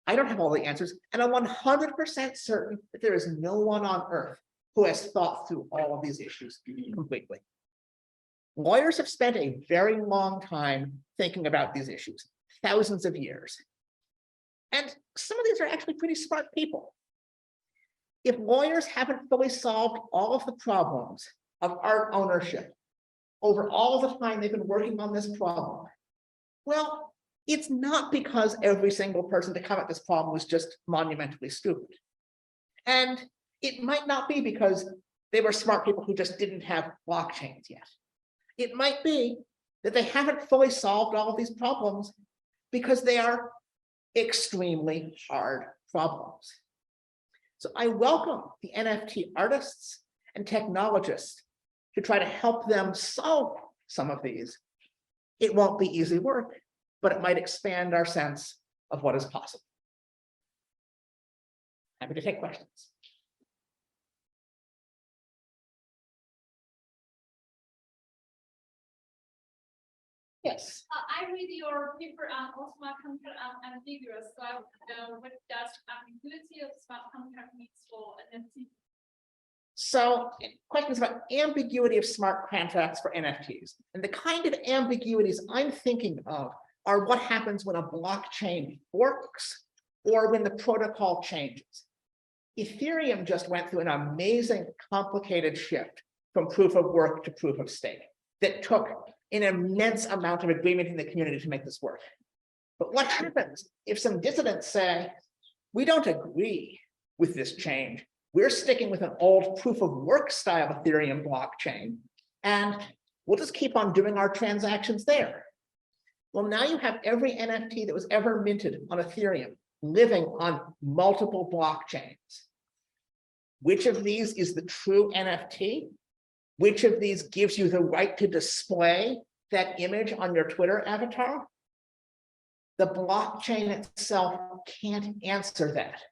I don't have all the answers. And I'm 100% certain that there is no one on earth who has thought through all of these issues completely. Lawyers have spent a very long time thinking about these issues, thousands of years. And some of these are actually pretty smart people. If lawyers haven't fully solved all of the problems of art ownership over all of the time they've been working on this problem, well, it's not because every single person to come at this problem was just monumentally stupid. And It might not be because they were smart people who just didn't have blockchains yet. It might be that they haven't fully solved all of these problems because they are extremely hard problems. So I welcome the NFT artists and technologists to try to help them solve some of these. It won't be easy work, but it might expand our sense of what is possible. Happy to take questions. Yes. I read your paper on smart contract and figures. So I what does ambiguity of smart contract means for NFT? So questions about ambiguity of smart contracts for NFTs. And the kind of ambiguities I'm thinking of are what happens when a blockchain forks or when the protocol changes. Ethereum just went through an amazing, complicated shift from proof of work to proof of stake that took an immense amount of agreement in the community to make this work. But what happens if some dissidents say, we don't agree with this change, we're sticking with an old proof of work style Ethereum blockchain, and we'll just keep on doing our transactions there. Well, now you have every NFT that was ever minted on Ethereum living on multiple blockchains. Which of these is the true NFT? Which of these gives you the right to display that image on your Twitter avatar? The blockchain itself can't answer that.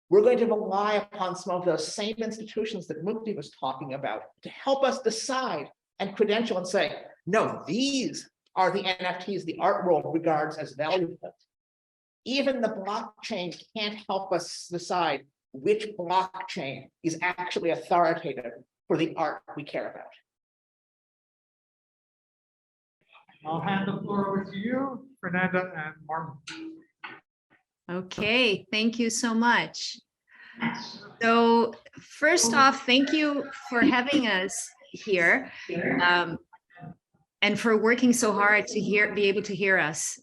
We're going to rely upon some of those same institutions that Mukti was talking about to help us decide and credential and say, no, these are the NFTs the art world regards as valuable. Even the blockchain can't help us decide which blockchain is actually authoritative for the art we care about. I'll hand the floor over to you, Fernanda and Martin. Okay, thank you so much. So first off, thank you for having us here and for working so hard to be able to hear us.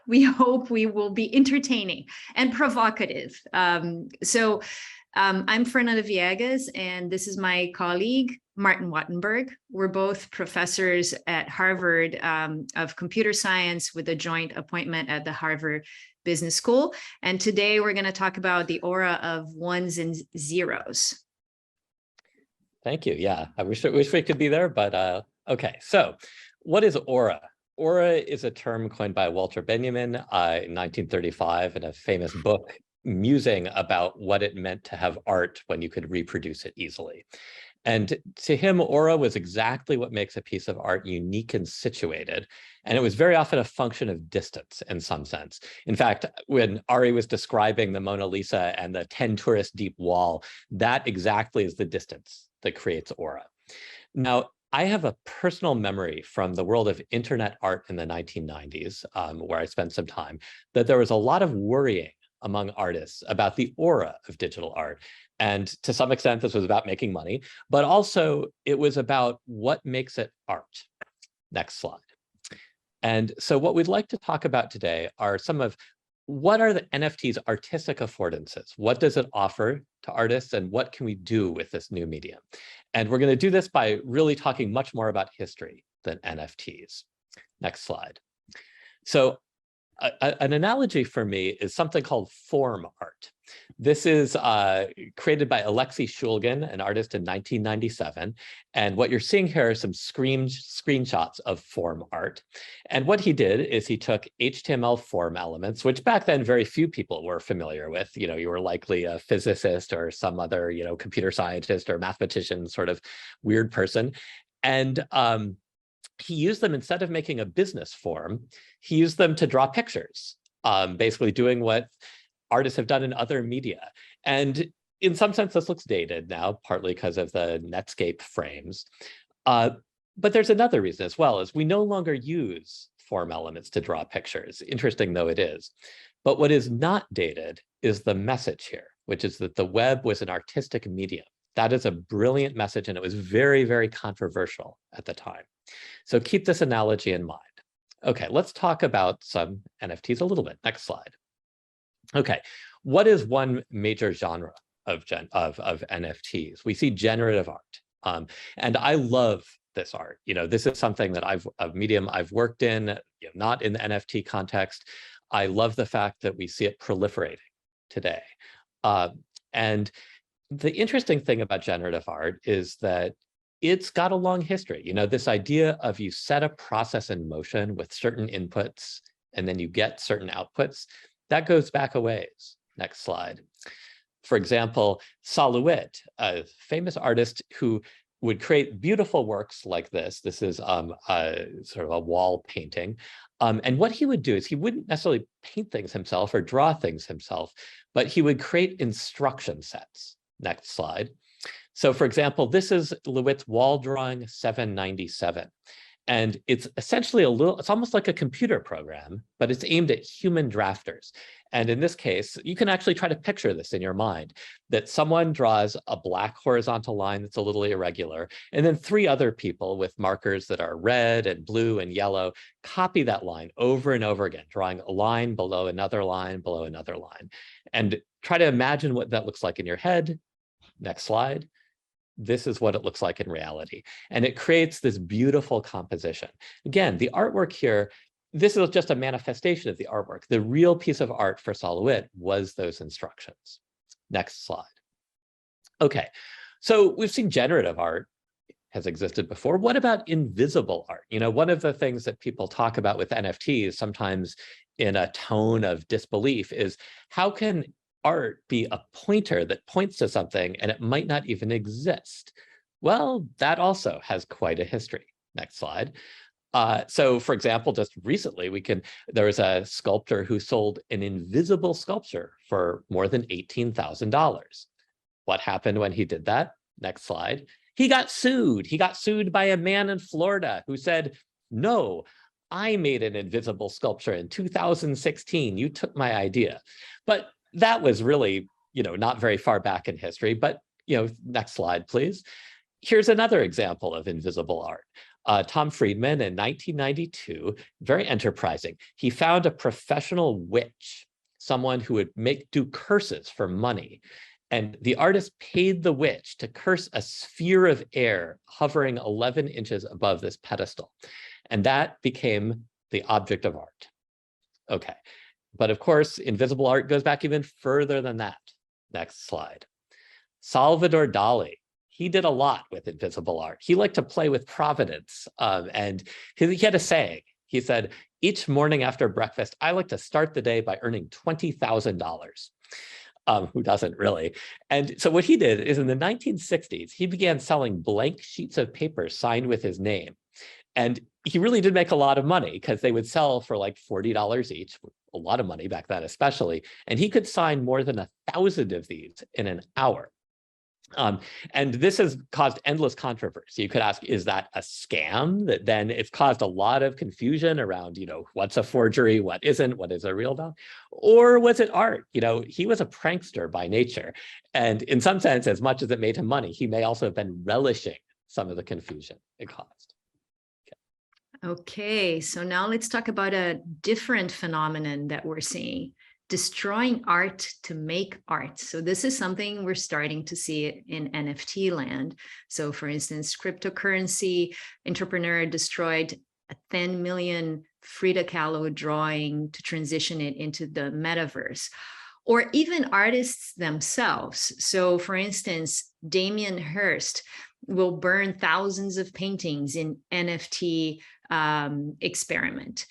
We hope we will be entertaining and provocative. I'm Fernanda Viégas, and this is my colleague, Martin Wattenberg. We're both professors at Harvard of computer science with a joint appointment at the Harvard Business School. And today we're going to talk about the aura of ones and zeros. Thank you. Yeah, I wish we could be there, but okay. So what is aura? Aura is a term coined by Walter Benjamin in 1935 in a famous book musing about what it meant to have art when you could reproduce it easily. And to him, aura was exactly what makes a piece of art unique and situated. And it was very often a function of distance in some sense. In fact, when Ari was describing the Mona Lisa and the 10 tourist deep wall, that exactly is the distance that creates aura. Now, I have a personal memory from the world of internet art in the 1990s, where I spent some time, that there was a lot of worrying among artists about the aura of digital art. And to some extent, this was about making money, but also it was about what makes it art. Next slide. And so what we'd like to talk about today are some of what are the NFT's artistic affordances? What does it offer to artists, and what can we do with this new medium? And we're going to do this by really talking much more about history than NFTs. Next slide. So an analogy for me is something called form art. This is created by Alexei Shulgin, an artist in 1997. And what you're seeing here are some screenshots of form art. And what he did is he took HTML form elements, which back then very few people were familiar with. You know, you were likely a physicist or some other, you know, computer scientist or mathematician sort of weird person. And he used them, instead of making a business form, he used them to draw pictures, basically doing what artists have done in other media. And in some sense, this looks dated now, partly because of the Netscape frames. But there's another reason as well, is we no longer use form elements to draw pictures, interesting though it is. But what is not dated is the message here, which is that the web was an artistic medium. That is a brilliant message, and it was very, very controversial at the time. So keep this analogy in mind. Okay, let's talk about some NFTs a little bit. Next slide. Okay, what is one major genre of NFTs. We see generative art. And I love this art. This is something that a medium I've worked in, not in the NFT context. I love the fact that we see it proliferating today. And the interesting thing about generative art is that it's got a long history. This idea of you set a process in motion with certain inputs and then you get certain outputs, that goes back a ways. Next slide. For example, Salouet, a famous artist who would create beautiful works like this. This is sort of a wall painting. And what he would do is he wouldn't necessarily paint things himself or draw things himself, but he would create instruction sets. Next slide. So for example, this is Lewitt's wall drawing 797. And it's essentially it's almost like a computer program, but it's aimed at human drafters. And in this case, you can actually try to picture this in your mind, that someone draws a black horizontal line that's a little irregular, and then 3 other people with markers that are red and blue and yellow copy that line over and over again, drawing a line below another line below another line. And try to imagine what that looks like in your head. Next slide. This is what it looks like in reality. And it creates this beautiful composition. Again, the artwork here, this is just a manifestation of the artwork. The real piece of art for Salouet was those instructions. Next slide. Okay, so we've seen generative art has existed before. What about invisible art? One of the things that people talk about with NFTs, sometimes in a tone of disbelief, is how can art be a pointer that points to something and it might not even exist? Well, that also has quite a history. Next slide. So for example, just recently, there was a sculptor who sold an invisible sculpture for more than $18,000. What happened when he did that? Next slide. He got sued. He got sued by a man in Florida who said, no, I made an invisible sculpture in 2016. You took my idea. But that was really, not very far back in history, but, next slide, please. Here's another example of invisible art. Tom Friedman in 1992, very enterprising. He found a professional witch, someone who would do curses for money. And the artist paid the witch to curse a sphere of air hovering 11 inches above this pedestal. And that became the object of art. Okay. But of course, invisible art goes back even further than that. Next slide. Salvador Dali, he did a lot with invisible art. He liked to play with providence. And he had a saying. He said, each morning after breakfast, I like to start the day by earning $20,000. Who doesn't really? And so what he did is in the 1960s, he began selling blank sheets of paper signed with his name. And he really did make a lot of money because they would sell for like $40 each, a lot of money back then especially, and he could sign more than 1,000 of these in an hour. And this has caused endless controversy. You could ask, is that a scam? That then it's caused a lot of confusion around, what's a forgery, what isn't, what is a real doll? Or was it art? He was a prankster by nature. And in some sense, as much as it made him money, he may also have been relishing some of the confusion it caused. Okay, so now let's talk about a different phenomenon that we're seeing, destroying art to make art. So this is something we're starting to see in NFT land. So for instance, cryptocurrency entrepreneur destroyed a 10 million Frida Kahlo drawing to transition it into the metaverse, or even artists themselves. So for instance, Damien Hirst will burn thousands of paintings in NFT experiment.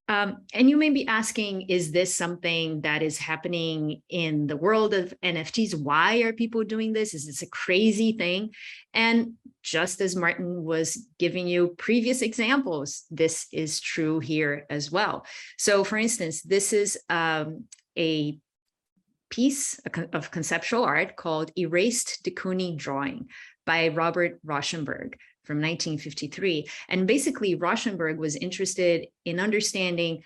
And you may be asking, is this something that is happening in the world of NFTs? Why are people doing this? Is this a crazy thing? And just as Martin was giving you previous examples, this is true here as well. So for instance, this is a piece of conceptual art called Erased de Kooning Drawing by Robert Rauschenberg from 1953. And basically, Rauschenberg was interested in understanding,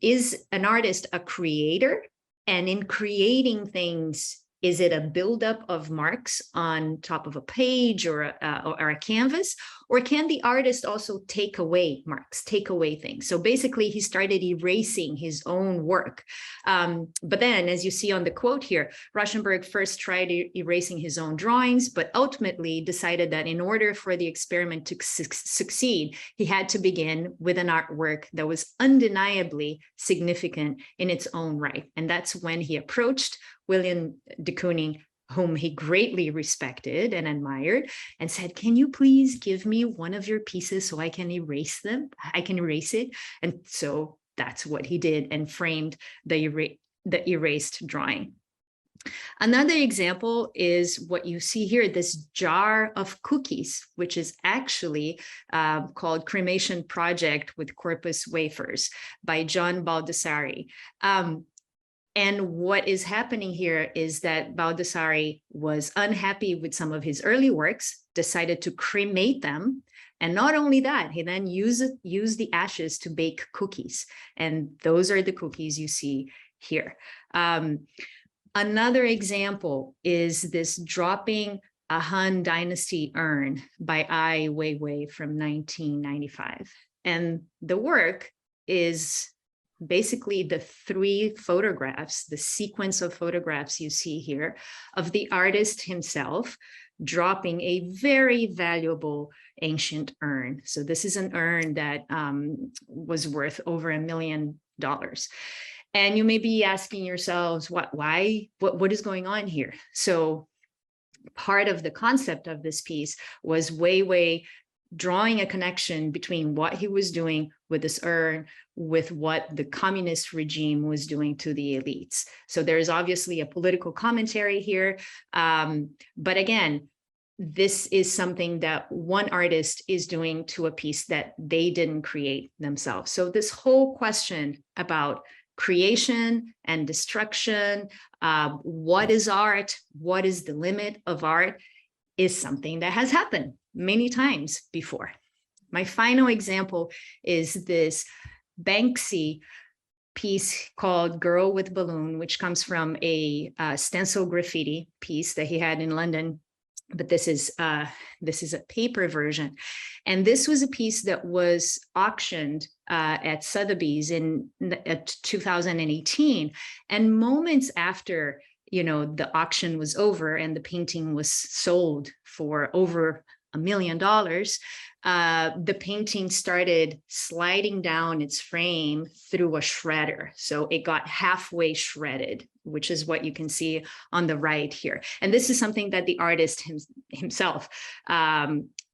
is an artist a creator? And in creating things, is it a buildup of marks on top of a page or a canvas? Or can the artist also take away marks, take away things? So basically, he started erasing his own work. But then, as you see on the quote here, Rauschenberg first tried erasing his own drawings, but ultimately decided that in order for the experiment to succeed, he had to begin with an artwork that was undeniably significant in its own right. And that's when he approached William de Kooning, whom he greatly respected and admired, and said, "Can you please give me one of your pieces so I can erase them? I can erase it." And so that's what he did and framed the erased drawing. Another example is what you see here, this jar of cookies, which is actually called Cremation Project with Corpus Wafers by John Baldessari. And what is happening here is that Baldessari was unhappy with some of his early works, decided to cremate them. And not only that, he then used the ashes to bake cookies. And those are the cookies you see here. Another example is this dropping a Han Dynasty urn by Ai Weiwei from 1995. And the work is basically the three photographs, the sequence of photographs you see here of the artist himself dropping a very valuable ancient urn. So this is an urn that was worth over $1 million. And you may be asking yourselves, what is going on here? So part of the concept of this piece was Weiwei drawing a connection between what he was doing with this urn with what the communist regime was doing to the elites. So there is obviously a political commentary here. But again, this is something that one artist is doing to a piece that they didn't create themselves. So this whole question about creation and destruction, what is art, what is the limit of art, is something that has happened many times before. My final example is this Banksy piece called Girl with Balloon, which comes from a stencil graffiti piece that he had in London. But this is a paper version. And this was a piece that was auctioned at Sotheby's in 2018. And moments after, the auction was over and the painting was sold for over $1 million, the painting started sliding down its frame through a shredder. So it got halfway shredded, which is what you can see on the right here. And this is something that the artist himself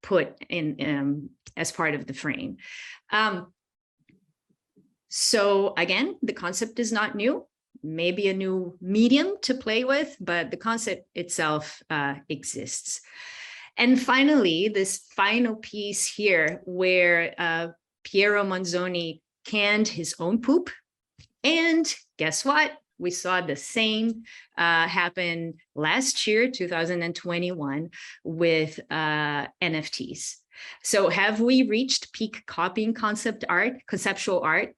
put in as part of the frame. So again, the concept is not new, maybe a new medium to play with, but the concept itself exists. And finally, this final piece here where Piero Manzoni canned his own poop. And guess what? We saw the same happen last year, 2021, with NFTs. So have we reached peak copying conceptual art?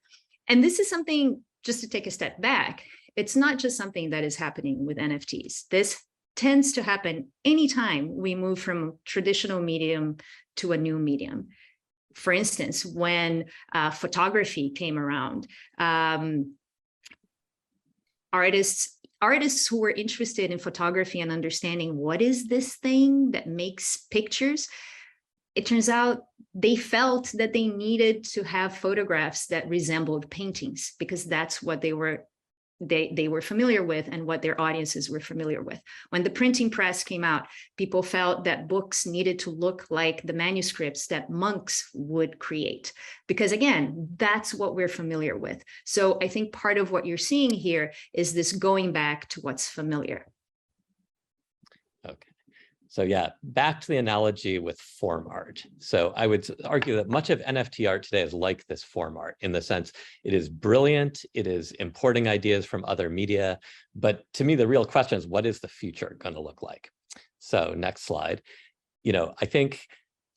And this is something, just to take a step back, it's not just something that is happening with NFTs. This tends to happen anytime we move from traditional medium to a new medium. For instance, when photography came around, artists who were interested in photography and understanding what is this thing that makes pictures, it turns out they felt that they needed to have photographs that resembled paintings because that's what they were familiar with and what their audiences were familiar with. When the printing press came out, people felt that books needed to look like the manuscripts that monks would create. Because again, that's what we're familiar with. So I think part of what you're seeing here is this going back to what's familiar. Okay. So yeah, back to the analogy with form art. So I would argue that much of NFT art today is like this form art in the sense it is brilliant, it is importing ideas from other media, but to me, the real question is what is the future going to look like? So next slide. I think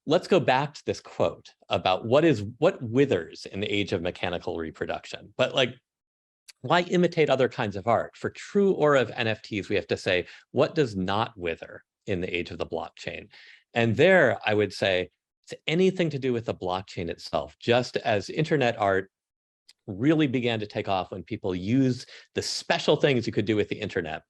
let's go back to this quote about what withers in the age of mechanical reproduction, but why imitate other kinds of art? For true aura of NFTs, we have to say, what does not wither in the age of the blockchain? And there, I would say, it's anything to do with the blockchain itself. Just as internet art really began to take off when people use the special things you could do with the internet.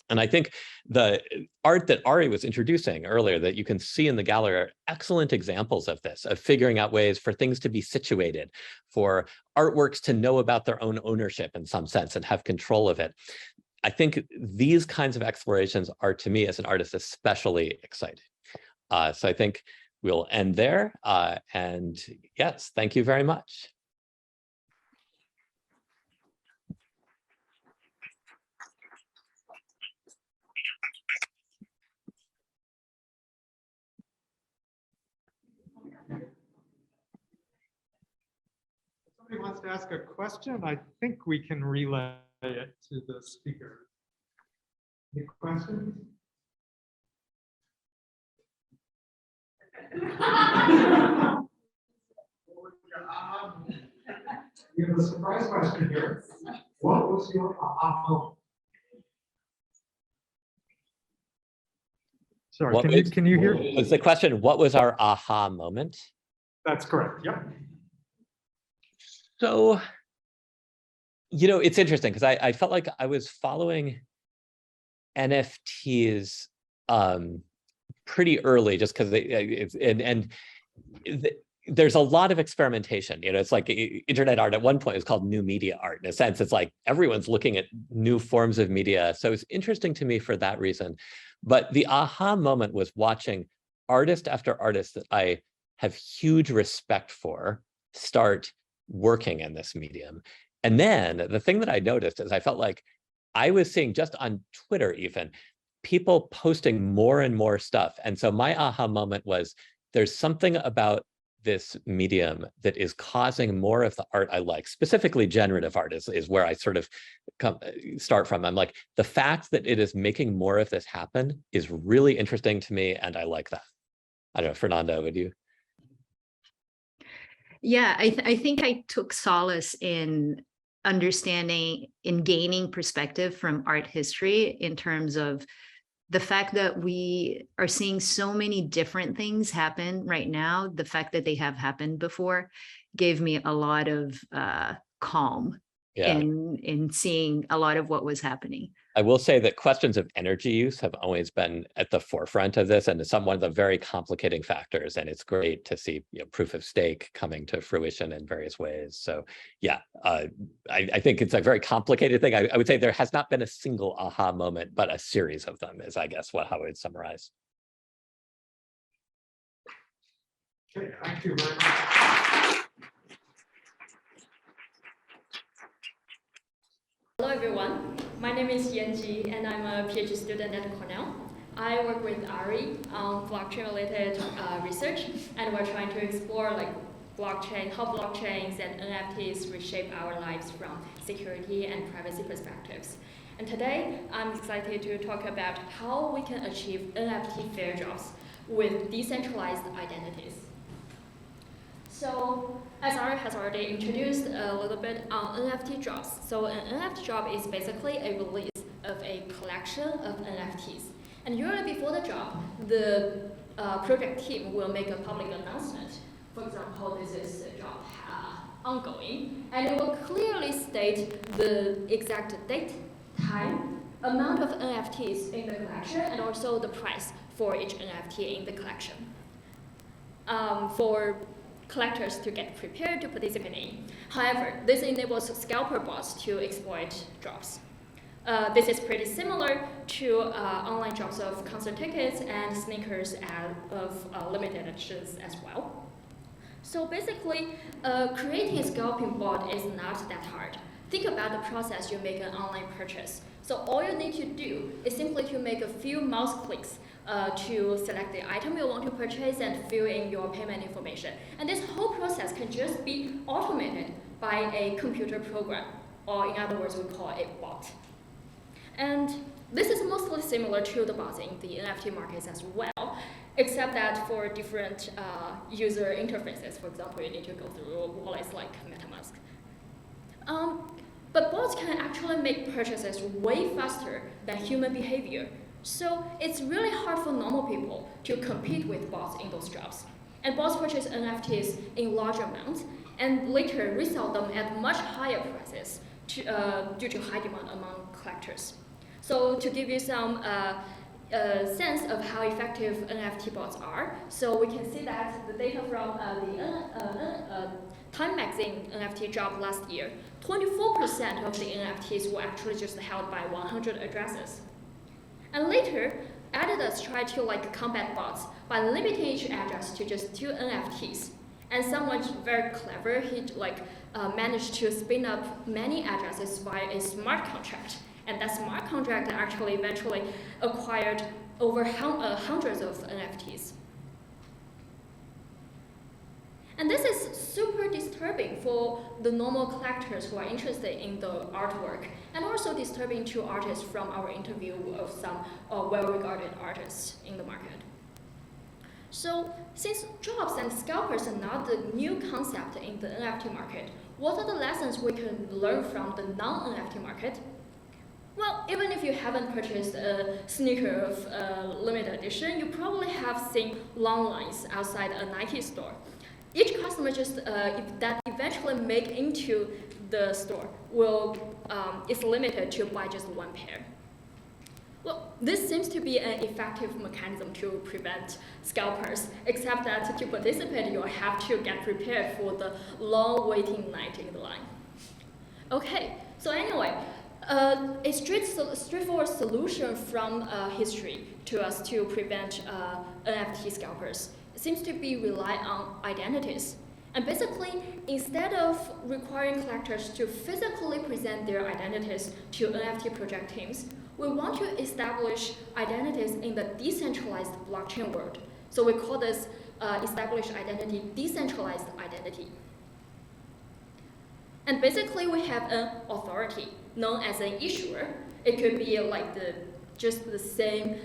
And I think the art that Ari was introducing earlier that you can see in the gallery are excellent examples of this, of figuring out ways for things to be situated, for artworks to know about their own ownership in some sense and have control of it. I think these kinds of explorations are, to me as an artist, especially exciting. So I think we'll end there. And yes, thank you very much. Somebody wants to ask a question, I think we can relay it to the speaker. Any questions? We have a surprise question here. What was your aha moment? Sorry, can you hear? Was the question, what was our aha moment? That's correct, yep. So, you know, it's interesting because I felt like I was following NFTs pretty early just because there's a lot of experimentation. You know, it's like internet art at one point is called new media art. In a sense, it's like everyone's looking at new forms of media. So it's interesting to me for that reason. But the aha moment was watching artist after artist that I have huge respect for start working in this medium. And then the thing that I noticed is I felt like I was seeing just on Twitter even, people posting more and more stuff. And so my aha moment was there's something about this medium that is causing more of the art I like, specifically generative art is where I sort of start from. I'm like, the fact that it is making more of this happen is really interesting to me, and I like that. I don't know, Fernanda, would you? Yeah, I think I took solace in understanding, in gaining perspective from art history in terms of the fact that we are seeing so many different things happen right now. The fact that they have happened before gave me a lot of calm in seeing a lot of what was happening. I will say that questions of energy use have always been at the forefront of this, and it's one of the very complicating factors. And it's great to see, you know, proof of stake coming to fruition in various ways. So yeah, I think it's a very complicated thing. I would say there has not been a single aha moment, but a series of them is, I guess, how I would summarize. Okay, thank you very much. Hello everyone, my name is Yanji and I'm a PhD student at Cornell. I work with Ari on blockchain-related research, and we're trying to explore like how blockchains and NFTs reshape our lives from security and privacy perspectives. And today, I'm excited to talk about how we can achieve NFT fair drops with decentralized identities. So, as Ari has already introduced a little bit on NFT drops. So an NFT drop is basically a release of a collection of NFTs. And usually before the drop, the project team will make a public announcement. For example, this is a drop ongoing, and it will clearly state the exact date, time, amount of NFTs in the collection, and also the price for each NFT in the collection. For collectors to get prepared to participate in. However, this enables scalper bots to exploit drops. This is pretty similar to online drops of concert tickets and sneakers of limited editions as well. So basically, creating a scalping bot is not that hard. Think about the process you make an online purchase. So all you need to do is simply to make a few mouse clicks to select the item you want to purchase and fill in your payment information. And this whole process can just be automated by a computer program, or in other words, we call it a bot. And this is mostly similar to the bots in the NFT markets as well, except that for different user interfaces. For example, you need to go through wallets like MetaMask. But bots can actually make purchases way faster than human behavior. So it's really hard for normal people to compete with bots in those jobs. And bots purchase NFTs in large amounts and later resell them at much higher prices due to high demand among collectors. So to give you some sense of how effective NFT bots are, so we can see that the data from the Time Magazine NFT drop last year, 24% of the NFTs were actually just held by 100 addresses. And later, editors tried to combat bots by limiting each address to just 2 NFTs. And someone very clever, he managed to spin up many addresses via a smart contract. And that smart contract actually eventually acquired over hundreds of NFTs. And this is super disturbing for the normal collectors who are interested in the artwork, and also disturbing to artists from our interview of some well-regarded artists in the market. So, since drops and scalpers are not the new concept in the NFT market, what are the lessons we can learn from the non-NFT market? Well, even if you haven't purchased a sneaker of limited edition, you probably have seen long lines outside a Nike store. Each customer that eventually make into the store is limited to buy just one pair. Well, this seems to be an effective mechanism to prevent scalpers, except that to participate, you have to get prepared for the long waiting night in the line. Okay, so anyway, a straightforward solution from history to us to prevent NFT scalpers seems to be rely on identities. And basically, instead of requiring collectors to physically present their identities to NFT project teams, we want to establish identities in the decentralized blockchain world. So we call this established identity decentralized identity. And basically, we have an authority known as an issuer. It could be just the same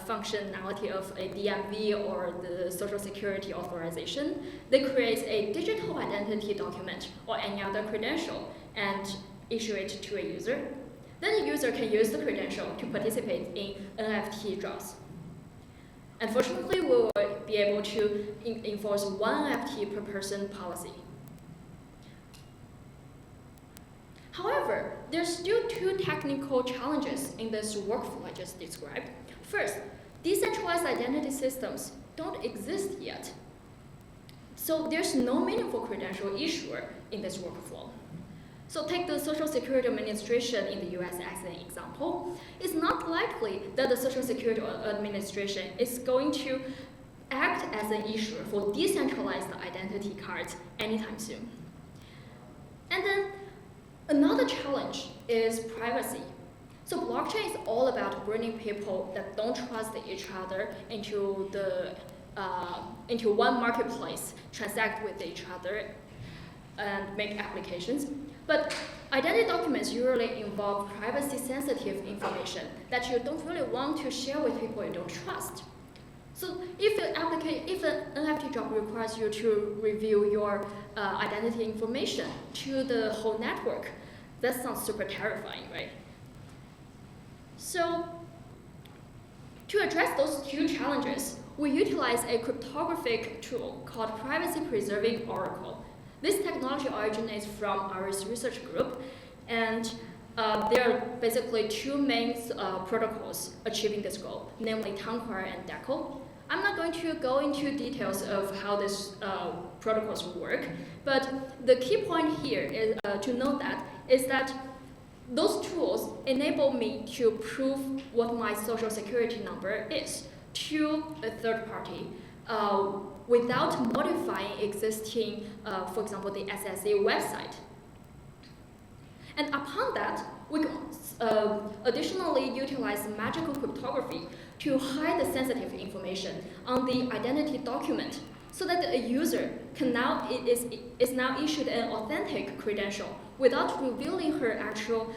functionality of a DMV or the Social Security authorization. They create a digital identity document or any other credential and issue it to a user. Then the user can use the credential to participate in NFT drops. Unfortunately, we will be able to enforce one NFT per person policy. However, there's still 2 technical challenges in this workflow I just described. First, decentralized identity systems don't exist yet. So there's no meaningful credential issuer in this workflow. So take the Social Security Administration in the US as an example. It's not likely that the Social Security Administration is going to act as an issuer for decentralized identity cards anytime soon. And then another challenge is privacy. So blockchain is all about bringing people that don't trust each other into one marketplace, transact with each other, and make applications. But identity documents usually involve privacy-sensitive information that you don't really want to share with people you don't trust. So if an NFT drop requires you to reveal your identity information to the whole network, that sounds super terrifying, right? So to address those 2 challenges, we utilize a cryptographic tool called Privacy Preserving Oracle. This technology originates from our research group, and there are basically 2 main protocols achieving this goal, namely Khaire and Deco. I'm not going to go into details of how these protocols work, but the key point here is to note that those tools enable me to prove what my social security number is to a third party without modifying existing, for example, the SSA website. And upon that, we can additionally utilize magical cryptography to hide the sensitive information on the identity document so that a user is now issued an authentic credential without revealing her actual,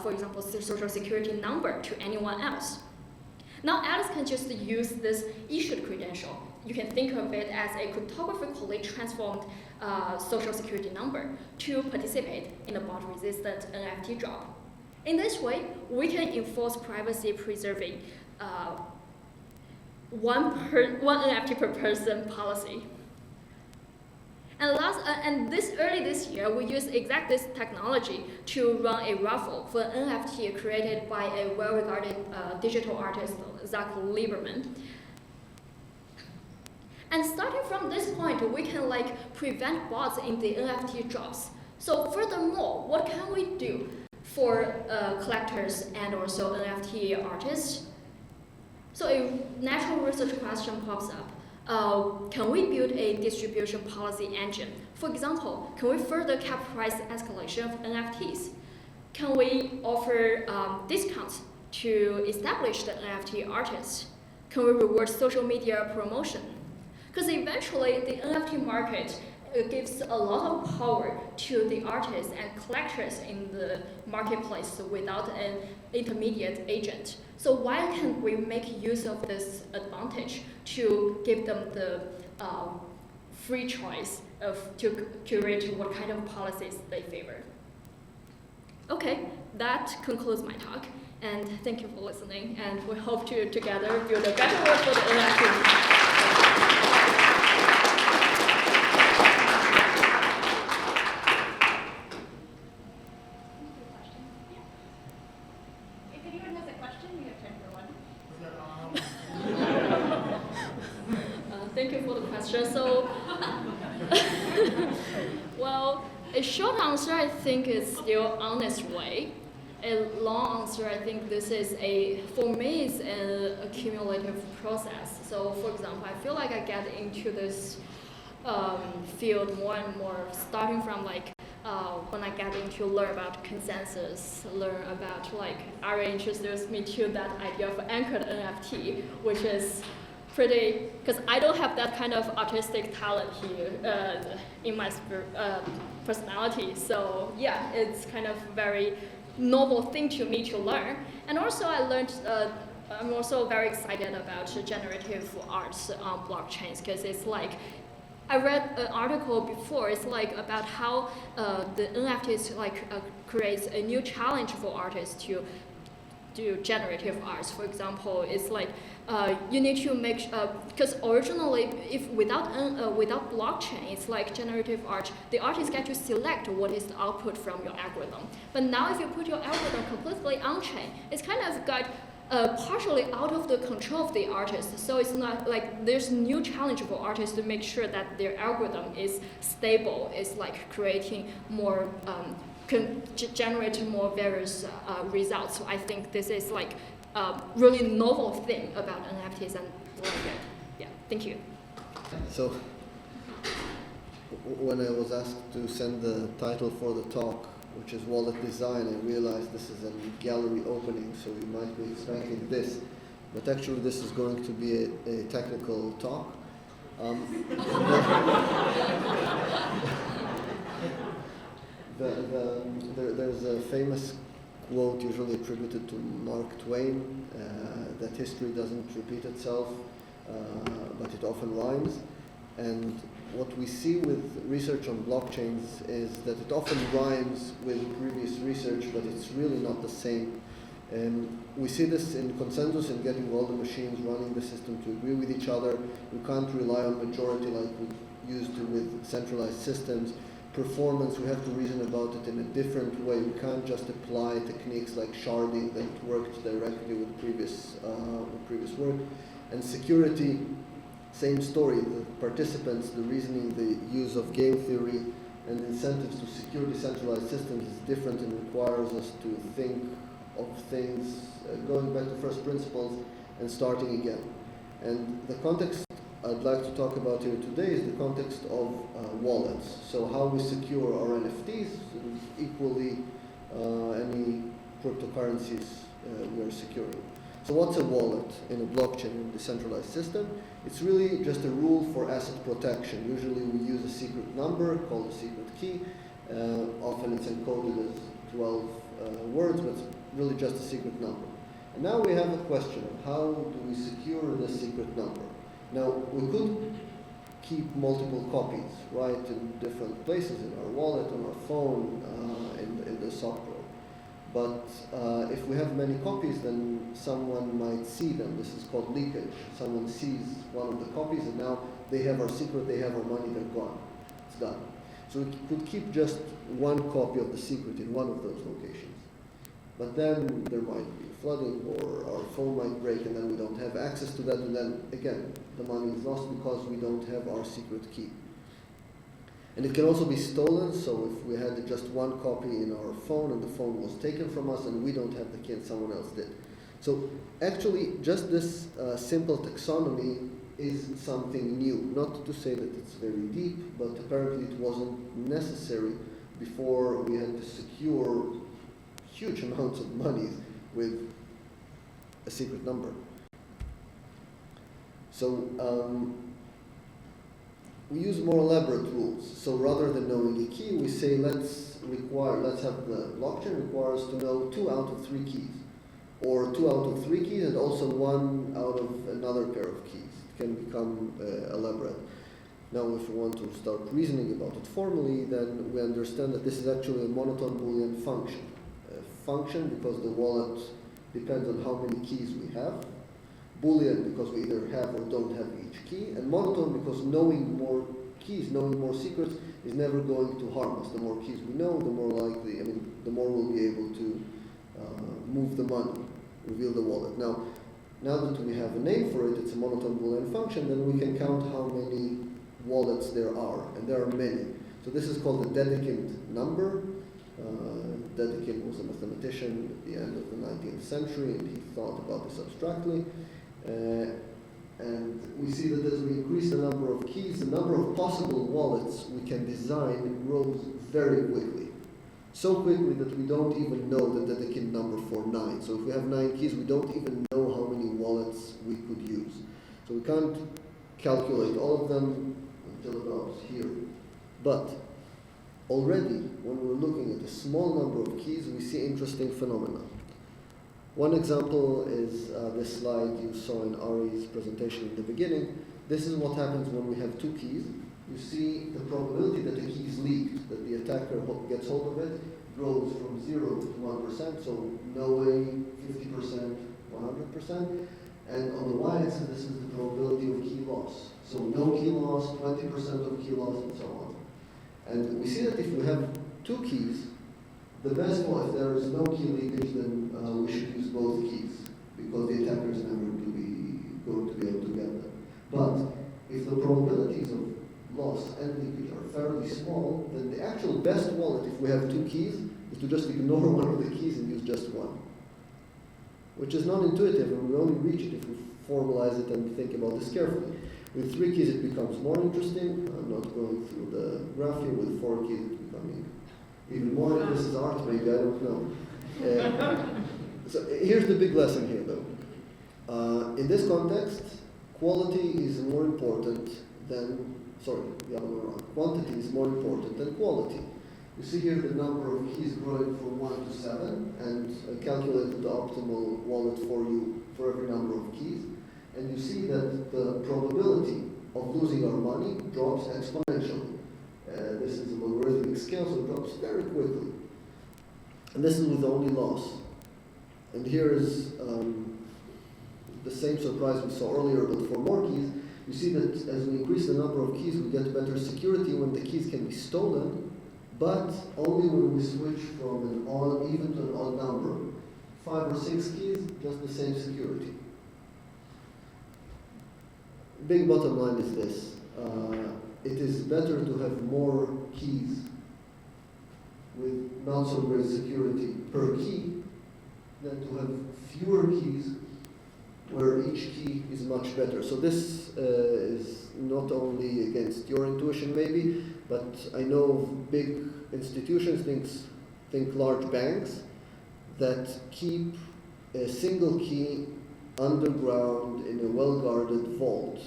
for example, social security number to anyone else. Now Alice can just use this issued credential. You can think of it as a cryptographically transformed social security number to participate in a bot-resistant NFT drop. In this way, we can enforce privacy-preserving one NFT per person policy. And early this year, we used exact this technology to run a raffle for an NFT created by a well-regarded digital artist, Zach Lieberman. And starting from this point, we can prevent bots in the NFT drops. So furthermore, what can we do for collectors and also NFT artists? So a natural research question pops up. Can we build a distribution policy engine? For example, can we further cap price escalation of NFTs? Can we offer discounts to established NFT artists? Can we reward social media promotion? Because eventually the NFT market gives a lot of power to the artists and collectors in the marketplace without an intermediate agent. So why can't we make use of this advantage to give them the free choice to curate what kind of policies they favor? Okay, that concludes my talk. And thank you for listening. And we hope to together build a better world for the NFT. Thank you for the question. So, well, a short answer I think is still honest way. A long answer, I think this is for me, it's an accumulative process. So, for example, I feel like I get into this field more and more, starting from when I get into learn about consensus, learn about Ari introduced me to that idea of anchored NFT, which is pretty, because I don't have that kind of artistic talent here in my personality. So yeah, it's kind of very novel thing to me to learn. And also I learned, I'm also very excited about generative arts on blockchains, because it's I read an article before, it's about how the NFTs creates a new challenge for artists to do generative arts. For example, it's you need to make, because originally, if without blockchain, it's generative art, the artists get to select what is the output from your algorithm. But now if you put your algorithm completely on-chain, it's kind of got partially out of the control of the artist. So it's not there's new challenge for artists to make sure that their algorithm is stable, is creating more, can generate more various results. So I think this is really novel thing about NFTs and yeah, thank you. So when I was asked to send the title for the talk, which is wallet design, I realized this is a gallery opening, so you might be expecting this, but actually this is going to be a technical talk. There's a famous quote usually attributed to Mark Twain, that history doesn't repeat itself, but it often rhymes. And what we see with research on blockchains is that it often rhymes with previous research, but it's really not the same. And we see this in consensus in getting all the machines running the system to agree with each other. We can't rely on majority like we used to with centralized systems. Performance, we have to reason about it in a different way. We can't just apply techniques like sharding that worked directly with previous work. And security, same story. The participants, the reasoning, the use of game theory and incentives to secure decentralized systems is different and requires us to think of things going back to first principles and starting again. And the context I'd like to talk about here today is the context of wallets. So how we secure our NFTs, and equally any cryptocurrencies we are securing. So what's a wallet in a blockchain, in a decentralized system? It's really just a rule for asset protection. Usually we use a secret number called a secret key. Often it's encoded as 12 words, but it's really just a secret number. And now we have a question of how do we secure this secret number? Now, we could keep multiple copies, right, in different places, in our wallet, on our phone, in the software. But if we have many copies, then someone might see them. This is called leakage. Someone sees one of the copies, and now they have our secret, they have our money, they're gone. It's done. So we could keep just one copy of the secret in one of those locations. But then there might be flooding, or our phone might break, and then we don't have access to that, and then again, the money is lost because we don't have our secret key. And it can also be stolen, so if we had just one copy in our phone and the phone was taken from us and we don't have the key and someone else did. So actually, just this simple taxonomy is something new. Not to say that it's very deep, but apparently it wasn't necessary before we had to secure huge amounts of money with a secret number. So we use more elaborate rules. So rather than knowing a key, we say let's have the blockchain require us to know 2 out of 3 keys, or 2 out of 3 keys and also 1 out of another pair of keys. It can become elaborate. Now, if we want to start reasoning about it formally, then we understand that this is actually a monotone Boolean function. A function because the wallet depends on how many keys we have. Boolean because we either have or don't have each key. And monotone because knowing more keys, knowing more secrets is never going to harm us. The more keys we know, the more likely, the more we'll be able to move the money, reveal the wallet. Now that we have a name for it, it's a monotone Boolean function, then we can count how many wallets there are, and there are many. So this is called the Dedekind number. Dedekind was a mathematician at the end of the 19th century, and he thought about this abstractly. And we see that as we increase the number of keys, the number of possible wallets we can design grows very quickly. So quickly that we don't even know the Dedekind number for 9. So if we have 9 keys, we don't even know how many wallets we could use. So we can't calculate all of them until about here. But already, when we're looking at a small number of keys, we see interesting phenomena. One example is this slide you saw in Ari's presentation in the beginning. This is what happens when we have 2 keys. You see the probability that the key is leaked, that the attacker gets hold of it, grows from 0 to 1%, so no way, 50%, 100%. And on the y-axis, this is the probability of key loss. So no key loss, 20% of key loss, and so on. And we see that if we have 2 keys, the best one, if there is no key leakage, then we should use both keys, because the attacker is never going to be able to get them. But if the probabilities of loss and leakage are fairly small, then the actual best wallet, if we have 2 keys, is to just ignore one of the keys and use just one. Which is non-intuitive, and we only reach it if we formalize it and think about this carefully. With 3 keys, it becomes more interesting. I'm not going through the graph here. With 4 keys, it's becoming even more. This is art, maybe, I don't know. So here's the big lesson here, though. In this context, quality is more important than, the other way around. Quantity is more important than quality. You see here the number of keys growing from 1 to 7, and I calculated the optimal wallet for you for every number of keys. And you see that the probability of losing our money drops exponentially. This is a logarithmic scale, so it drops very quickly. And this is with only loss. And here is the same surprise we saw earlier, but for more keys. You see that as we increase the number of keys, we get better security when the keys can be stolen, but only when we switch from an even to an odd number. 5 or 6 keys, just the same security. Big bottom line is this. It is better to have more keys with not so great security per key than to have fewer keys where each key is much better. So this is not only against your intuition maybe, but I know of big institutions, think large banks, that keep a single key underground in a well-guarded vault,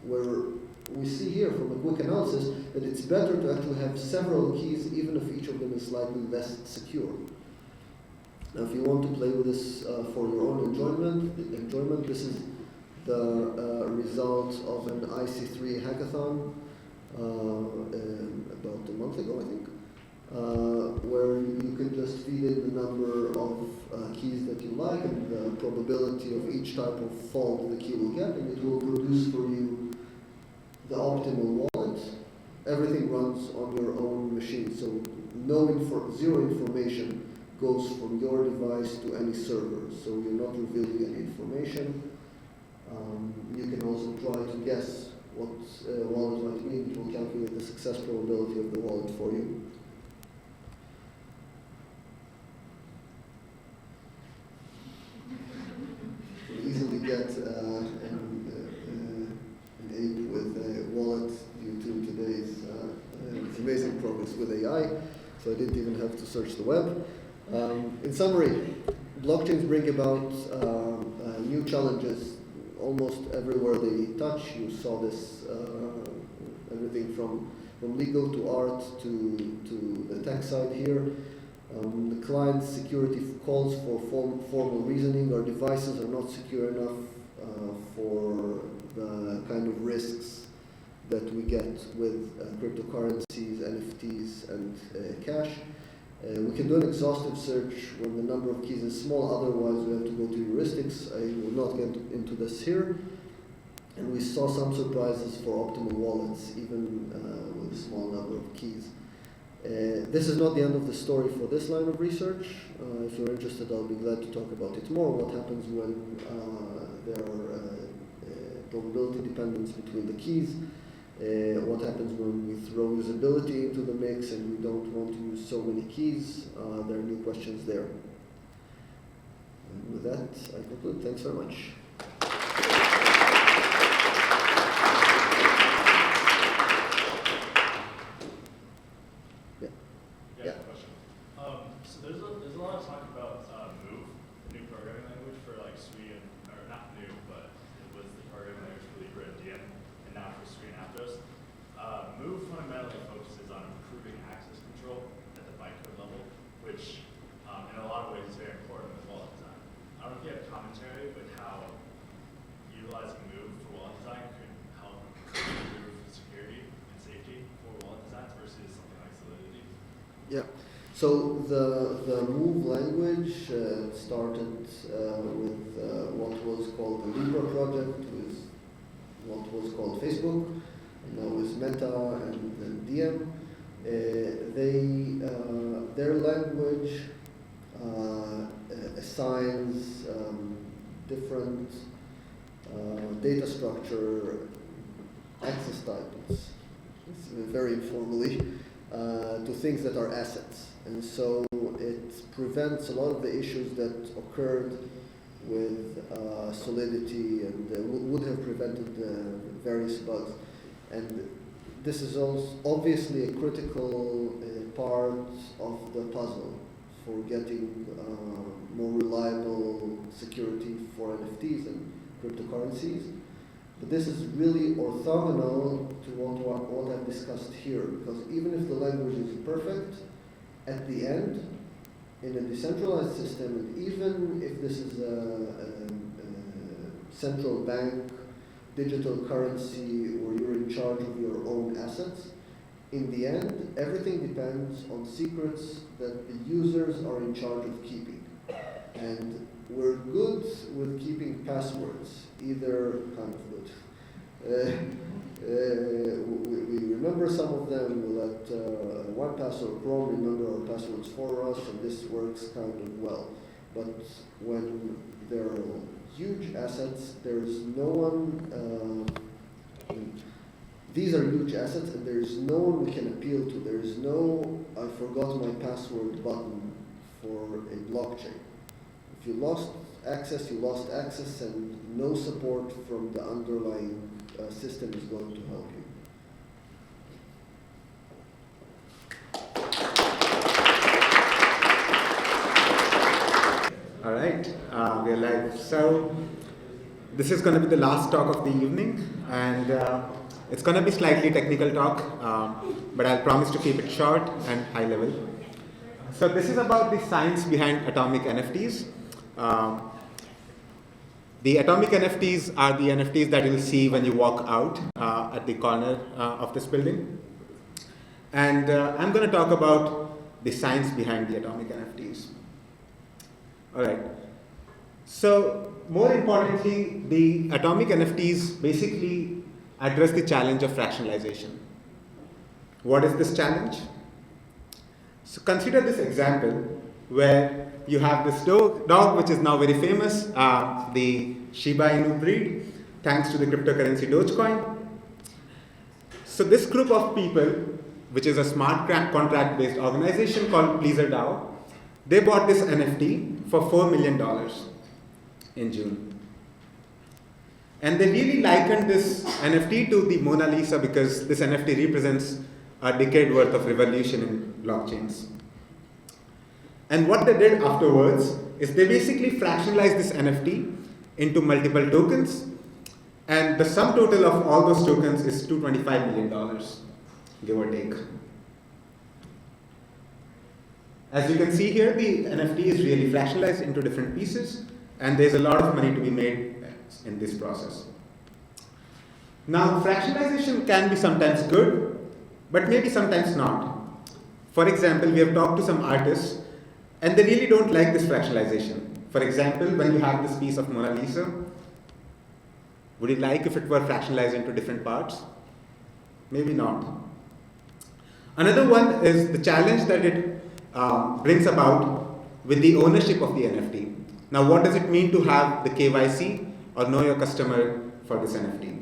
where we see here from a quick analysis that it's better to actually have several keys even if each of them is slightly less secure. Now, if you want to play with this for your own enjoyment, this is the result of an IC3 hackathon about a month ago, I think, where you can just feed in the number of keys that you like and the probability of each type of fault the key will get, and it will produce for you the optimal wallet. Everything runs on your own machine. zero information goes from your device to any server, so you're not revealing any information. You can also try to guess what wallet might mean. It will calculate the success probability of the wallet for you. You easily get an ape with a wallet due to today's it's amazing progress with AI, so I didn't even have to search the web. In summary, blockchains bring about new challenges almost everywhere they touch. You saw this, everything from legal to art to the tech side here. The client security calls for formal reasoning. Our devices are not secure enough for the kind of risks that we get with cryptocurrencies, NFTs, and cash. We can do an exhaustive search when the number of keys is small, otherwise we have to go to heuristics. I will not get into this here. And we saw some surprises for optimal wallets, even with a small number of keys. This is not the end of the story for this line of research. If you're interested, I'll be glad to talk about it more. What happens when there are probability dependence between the keys? What happens when we throw usability into the mix and we don't want to use so many keys? There are new questions there. And with that, I conclude. Thanks very much. Yeah. Question. So there's a lot of talk about Move, the new programming language for like Sui and, or not new, but it was the programming language for Libra and Daian, and now for Sui and Aptos. Move fundamentally focuses on improving access control at the bytecode level, which in a lot of ways is very important with wallet design. I don't know if you have commentary with how utilizing Move for wallet design could help improve security and safety for wallet designs versus something like Solidity. Yeah. So the Move language started with what was called the Libra project, with what was called Facebook, and now is Meta and Daian. Their language assigns different data structure access types, it's very informally, to things that are assets. And so it prevents a lot of the issues that occurred with Solidity and would have prevented various bugs. And this is also obviously a critical part of the puzzle for getting more reliable security for NFTs and cryptocurrencies. But this is really orthogonal to what I've discussed here, because even if the language is perfect, at the end, in a decentralized system, and even if this is a central bank digital currency where you're in charge of your own assets, in the end, everything depends on secrets that the users are in charge of keeping. And we're good with keeping passwords, either kind of good. We remember some of them. We let OnePass Chrome remember our passwords for us, and this works kind of well. But when there are huge assets, there's no one, these are huge assets, and there's no one we can appeal to. There is no I forgot my password button for a blockchain. If you lost access, you lost access, and no support from the underlying system is going to help you. All right, we're live. So this is going to be the last talk of the evening, and it's going to be slightly technical talk, but I'll promise to keep it short and high level. So this is about the science behind atomic NFTs. The atomic NFTs are the NFTs that you'll see when you walk out at the corner of this building. And I'm going to talk about the science behind the atomic NFTs. All right. So more importantly, the atomic NFTs basically address the challenge of fractionalization. What is this challenge? So consider this example where you have this dog which is now very famous, the Shiba Inu breed, thanks to the cryptocurrency Dogecoin. So this group of people, which is a smart contract-based organization called Pleaser DAO, they bought this NFT for $4 million in June. And they really likened this NFT to the Mona Lisa because this NFT represents a decade worth of revolution in blockchains. And what they did afterwards is they basically fractionalized this NFT into multiple tokens, and the sum total of all those tokens is $225 million, give or take. As you can see here, the NFT is really fractionalized into different pieces, and there's a lot of money to be made in this process. Now, fractionalization can be sometimes good, but maybe sometimes not. For example, we have talked to some artists, and they really don't like this fractionalization. For example, when you have this piece of Mona Lisa, would you like if it were fractionalized into different parts? Maybe not. Another one is the challenge that it brings about with the ownership of the NFT. Now, what does it mean to have the KYC or know your customer for this NFT?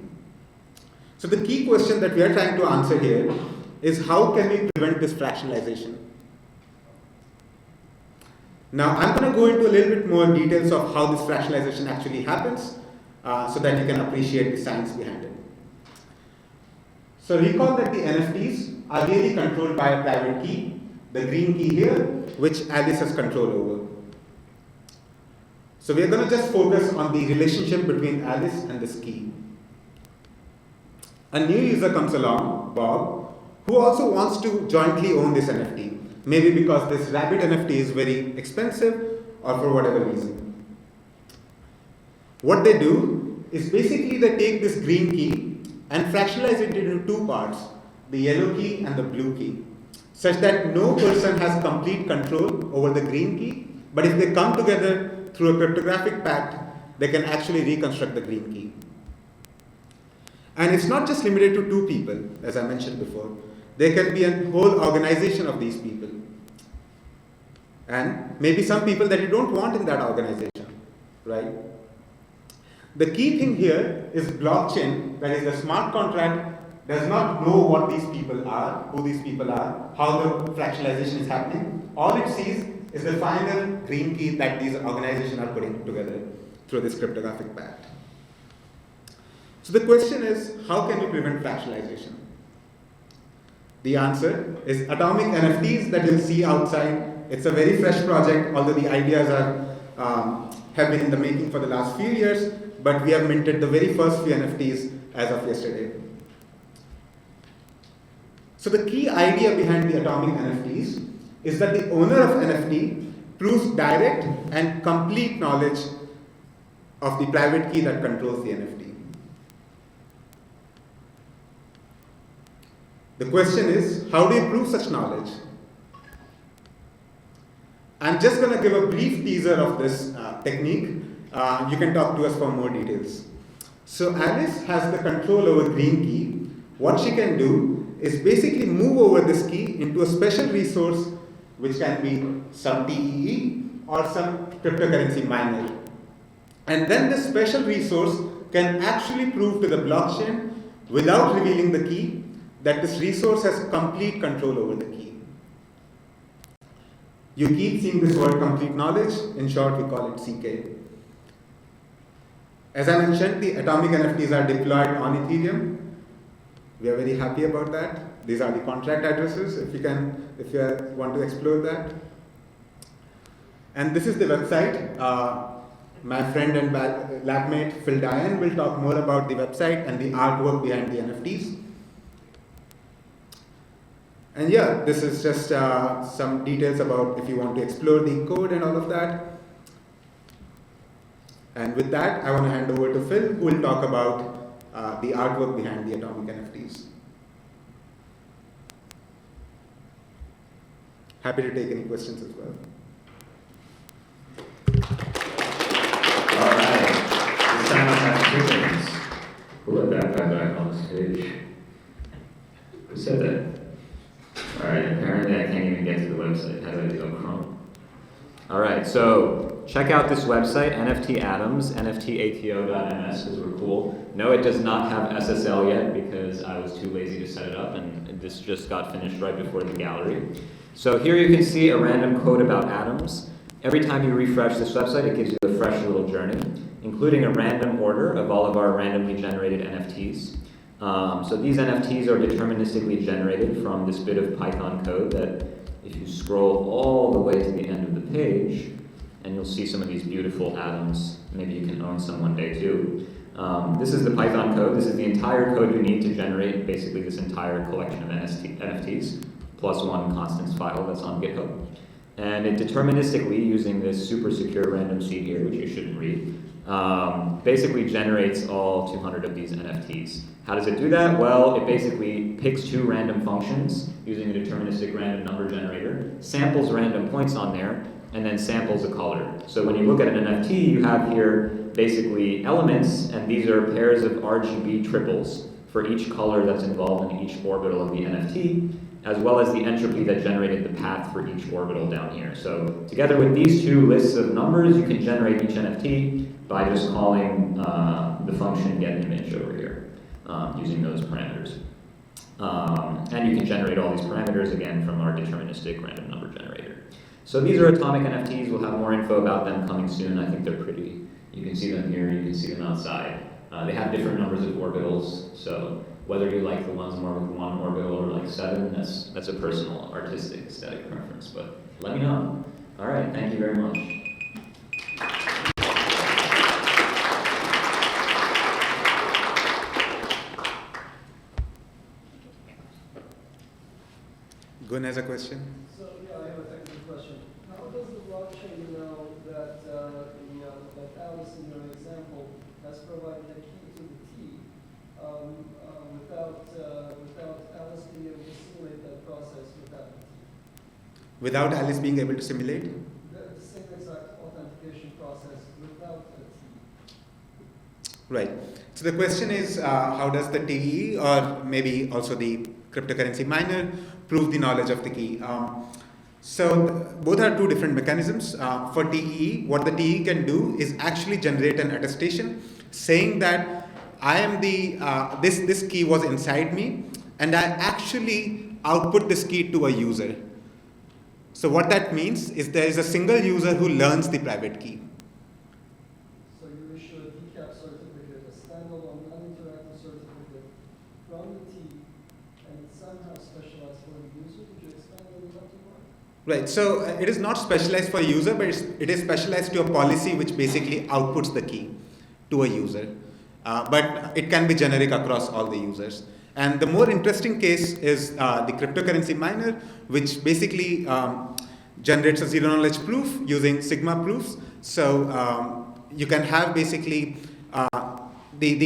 So the key question that we are trying to answer here is how can we prevent this fractionalization? Now, I'm going to go into a little bit more details of how this fractionalization actually happens so that you can appreciate the science behind it. So recall that the NFTs are really controlled by a private key, the green key here, which Alice has control over. So we are going to just focus on the relationship between Alice and this key. A new user comes along, Bob, who also wants to jointly own this NFT, maybe because this rabbit NFT is very expensive or for whatever reason. What they do is basically they take this green key and fractionalize it into two parts, the yellow key and the blue key, such that no person has complete control over the green key, but if they come together through a cryptographic pact, they can actually reconstruct the green key. And it's not just limited to two people, as I mentioned before. There can be a whole organization of these people. And maybe some people that you don't want in that organization, right? The key thing here is blockchain, that is the smart contract, does not know what these people are, who these people are, how the fractionalization is happening. All it sees is the final green key that these organizations are putting together through this cryptographic pact. So the question is, how can we prevent fractionalization? The answer is atomic NFTs that you'll see outside. It's a very fresh project, although the ideas are have been in the making for the last few years, but we have minted the very first few NFTs as of yesterday. So the key idea behind the atomic NFTs is that the owner of NFT proves direct and complete knowledge of the private key that controls the NFT. The question is, how do you prove such knowledge? I'm just going to give a brief teaser of this technique. You can talk to us for more details. So Alice has the control over green key. What she can do is basically move over this key into a special resource, which can be some TEE or some cryptocurrency miner. And then this special resource can actually prove to the blockchain, without revealing the key, that this resource has complete control over the key. You keep seeing this word complete knowledge. In short, we call it CK. As I mentioned, the atomic NFTs are deployed on Ethereum. We are very happy about that. These are the contract addresses, if you want to explore that. And this is the website. My friend and lab mate, Daian, will talk more about the website and the artwork behind the NFTs. And yeah, this is just some details about if you want to explore the code and all of that. And with that, I want to hand over to Phil, who will talk about the artwork behind the atomic NFTs. Happy to take any questions as well. All right. This time I have two things. We'll let that guy back on the stage. Who said that? All right, apparently apparently I can't even get to the website. How do I do it? Chrome. All right, so check out this website, NFT Atoms, nftato.ms, because we're cool. No, it does not have SSL yet because I was too lazy to set it up, and this just got finished right before the gallery. So here you can see a random quote about atoms. Every time you refresh this website, it gives you a fresh little journey, including a random order of all of our randomly generated NFTs. So these NFTs are deterministically generated from this bit of Python code that if you scroll all the way to the end of the page, and you'll see some of these beautiful atoms, maybe you can own some one day too. This is the Python code. This is the entire code you need to generate basically this entire collection of NFTs, plus one constants file that's on GitHub. And it deterministically, using this super secure random seed here, which you shouldn't read, basically generates all 200 of these NFTs. How does it do that? Well, it basically picks two random functions using a deterministic random number generator, samples random points on there, and then samples a color. So when you look at an NFT, you have here basically elements, and these are pairs of RGB triples for each color that's involved in each orbital of the NFT, as well as the entropy that generated the path for each orbital down here. So together with these two lists of numbers, you can generate each NFT by just calling the function getImage over here, using those parameters. And you can generate all these parameters again from our deterministic random number generator. So these are atomic NFTs. We'll have more info about them coming soon. I think they're pretty. You can see them here, you can see them outside. They have different numbers of orbitals, so whether you like the ones more with one orbital or like 7, that's a personal, artistic, aesthetic preference, but let me know. All right, thank you very much. Gun has a question. So yeah, I have a technical question. How does the blockchain know that that Alice in your example has provided a key to the key without Alice being able to simulate that process without the key? Without Alice being able to simulate? The same exact authentication process without the key. Right. So the question is, how does the TE or maybe also the cryptocurrency miner prove the knowledge of the key? So both are two different mechanisms. For TE, what the TE can do is actually generate an attestation saying that I am the, this key was inside me, and I actually output this key to a user. So what that means is there is a single user who learns the private key. So you issue a decap certificate, a standalone uninteractive certificate from the T, and it's somehow specialized for the user. Would you expand on that more? Right, so it is not specialized for a user, but it is specialized to a policy which basically outputs the key to a user. But it can be generic across all the users. And the more interesting case is the cryptocurrency miner, which basically generates a zero knowledge proof using sigma proofs. So you can have basically the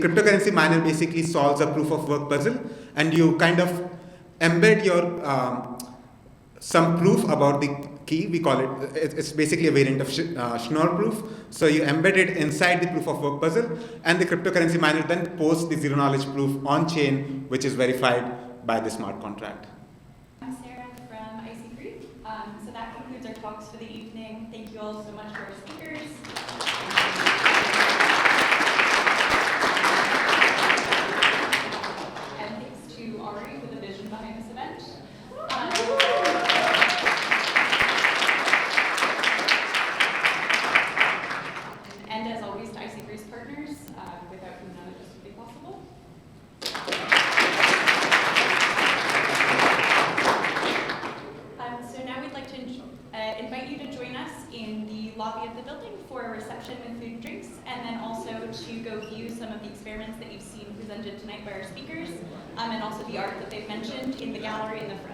cryptocurrency miner basically solves a proof of work puzzle, and you kind of embed your some proof about the key. We call it, it's basically a variant of Schnorr proof. So you embed it inside the proof of work puzzle, and the cryptocurrency miner then posts the zero knowledge proof on chain, which is verified by the smart contract. I'm Sarah from IC3. So that concludes our talks for the evening. Thank you all so much for our speakers. And thanks to Ari for the vision behind this event. And as always, to IC3's partners, without whom none of this would be possible. So now we'd like to invite you to join us in the lobby of the building for a reception with food and drinks, and then also to go view some of the experiments that you've seen presented tonight by our speakers, and also the art that they've mentioned in the gallery in the front.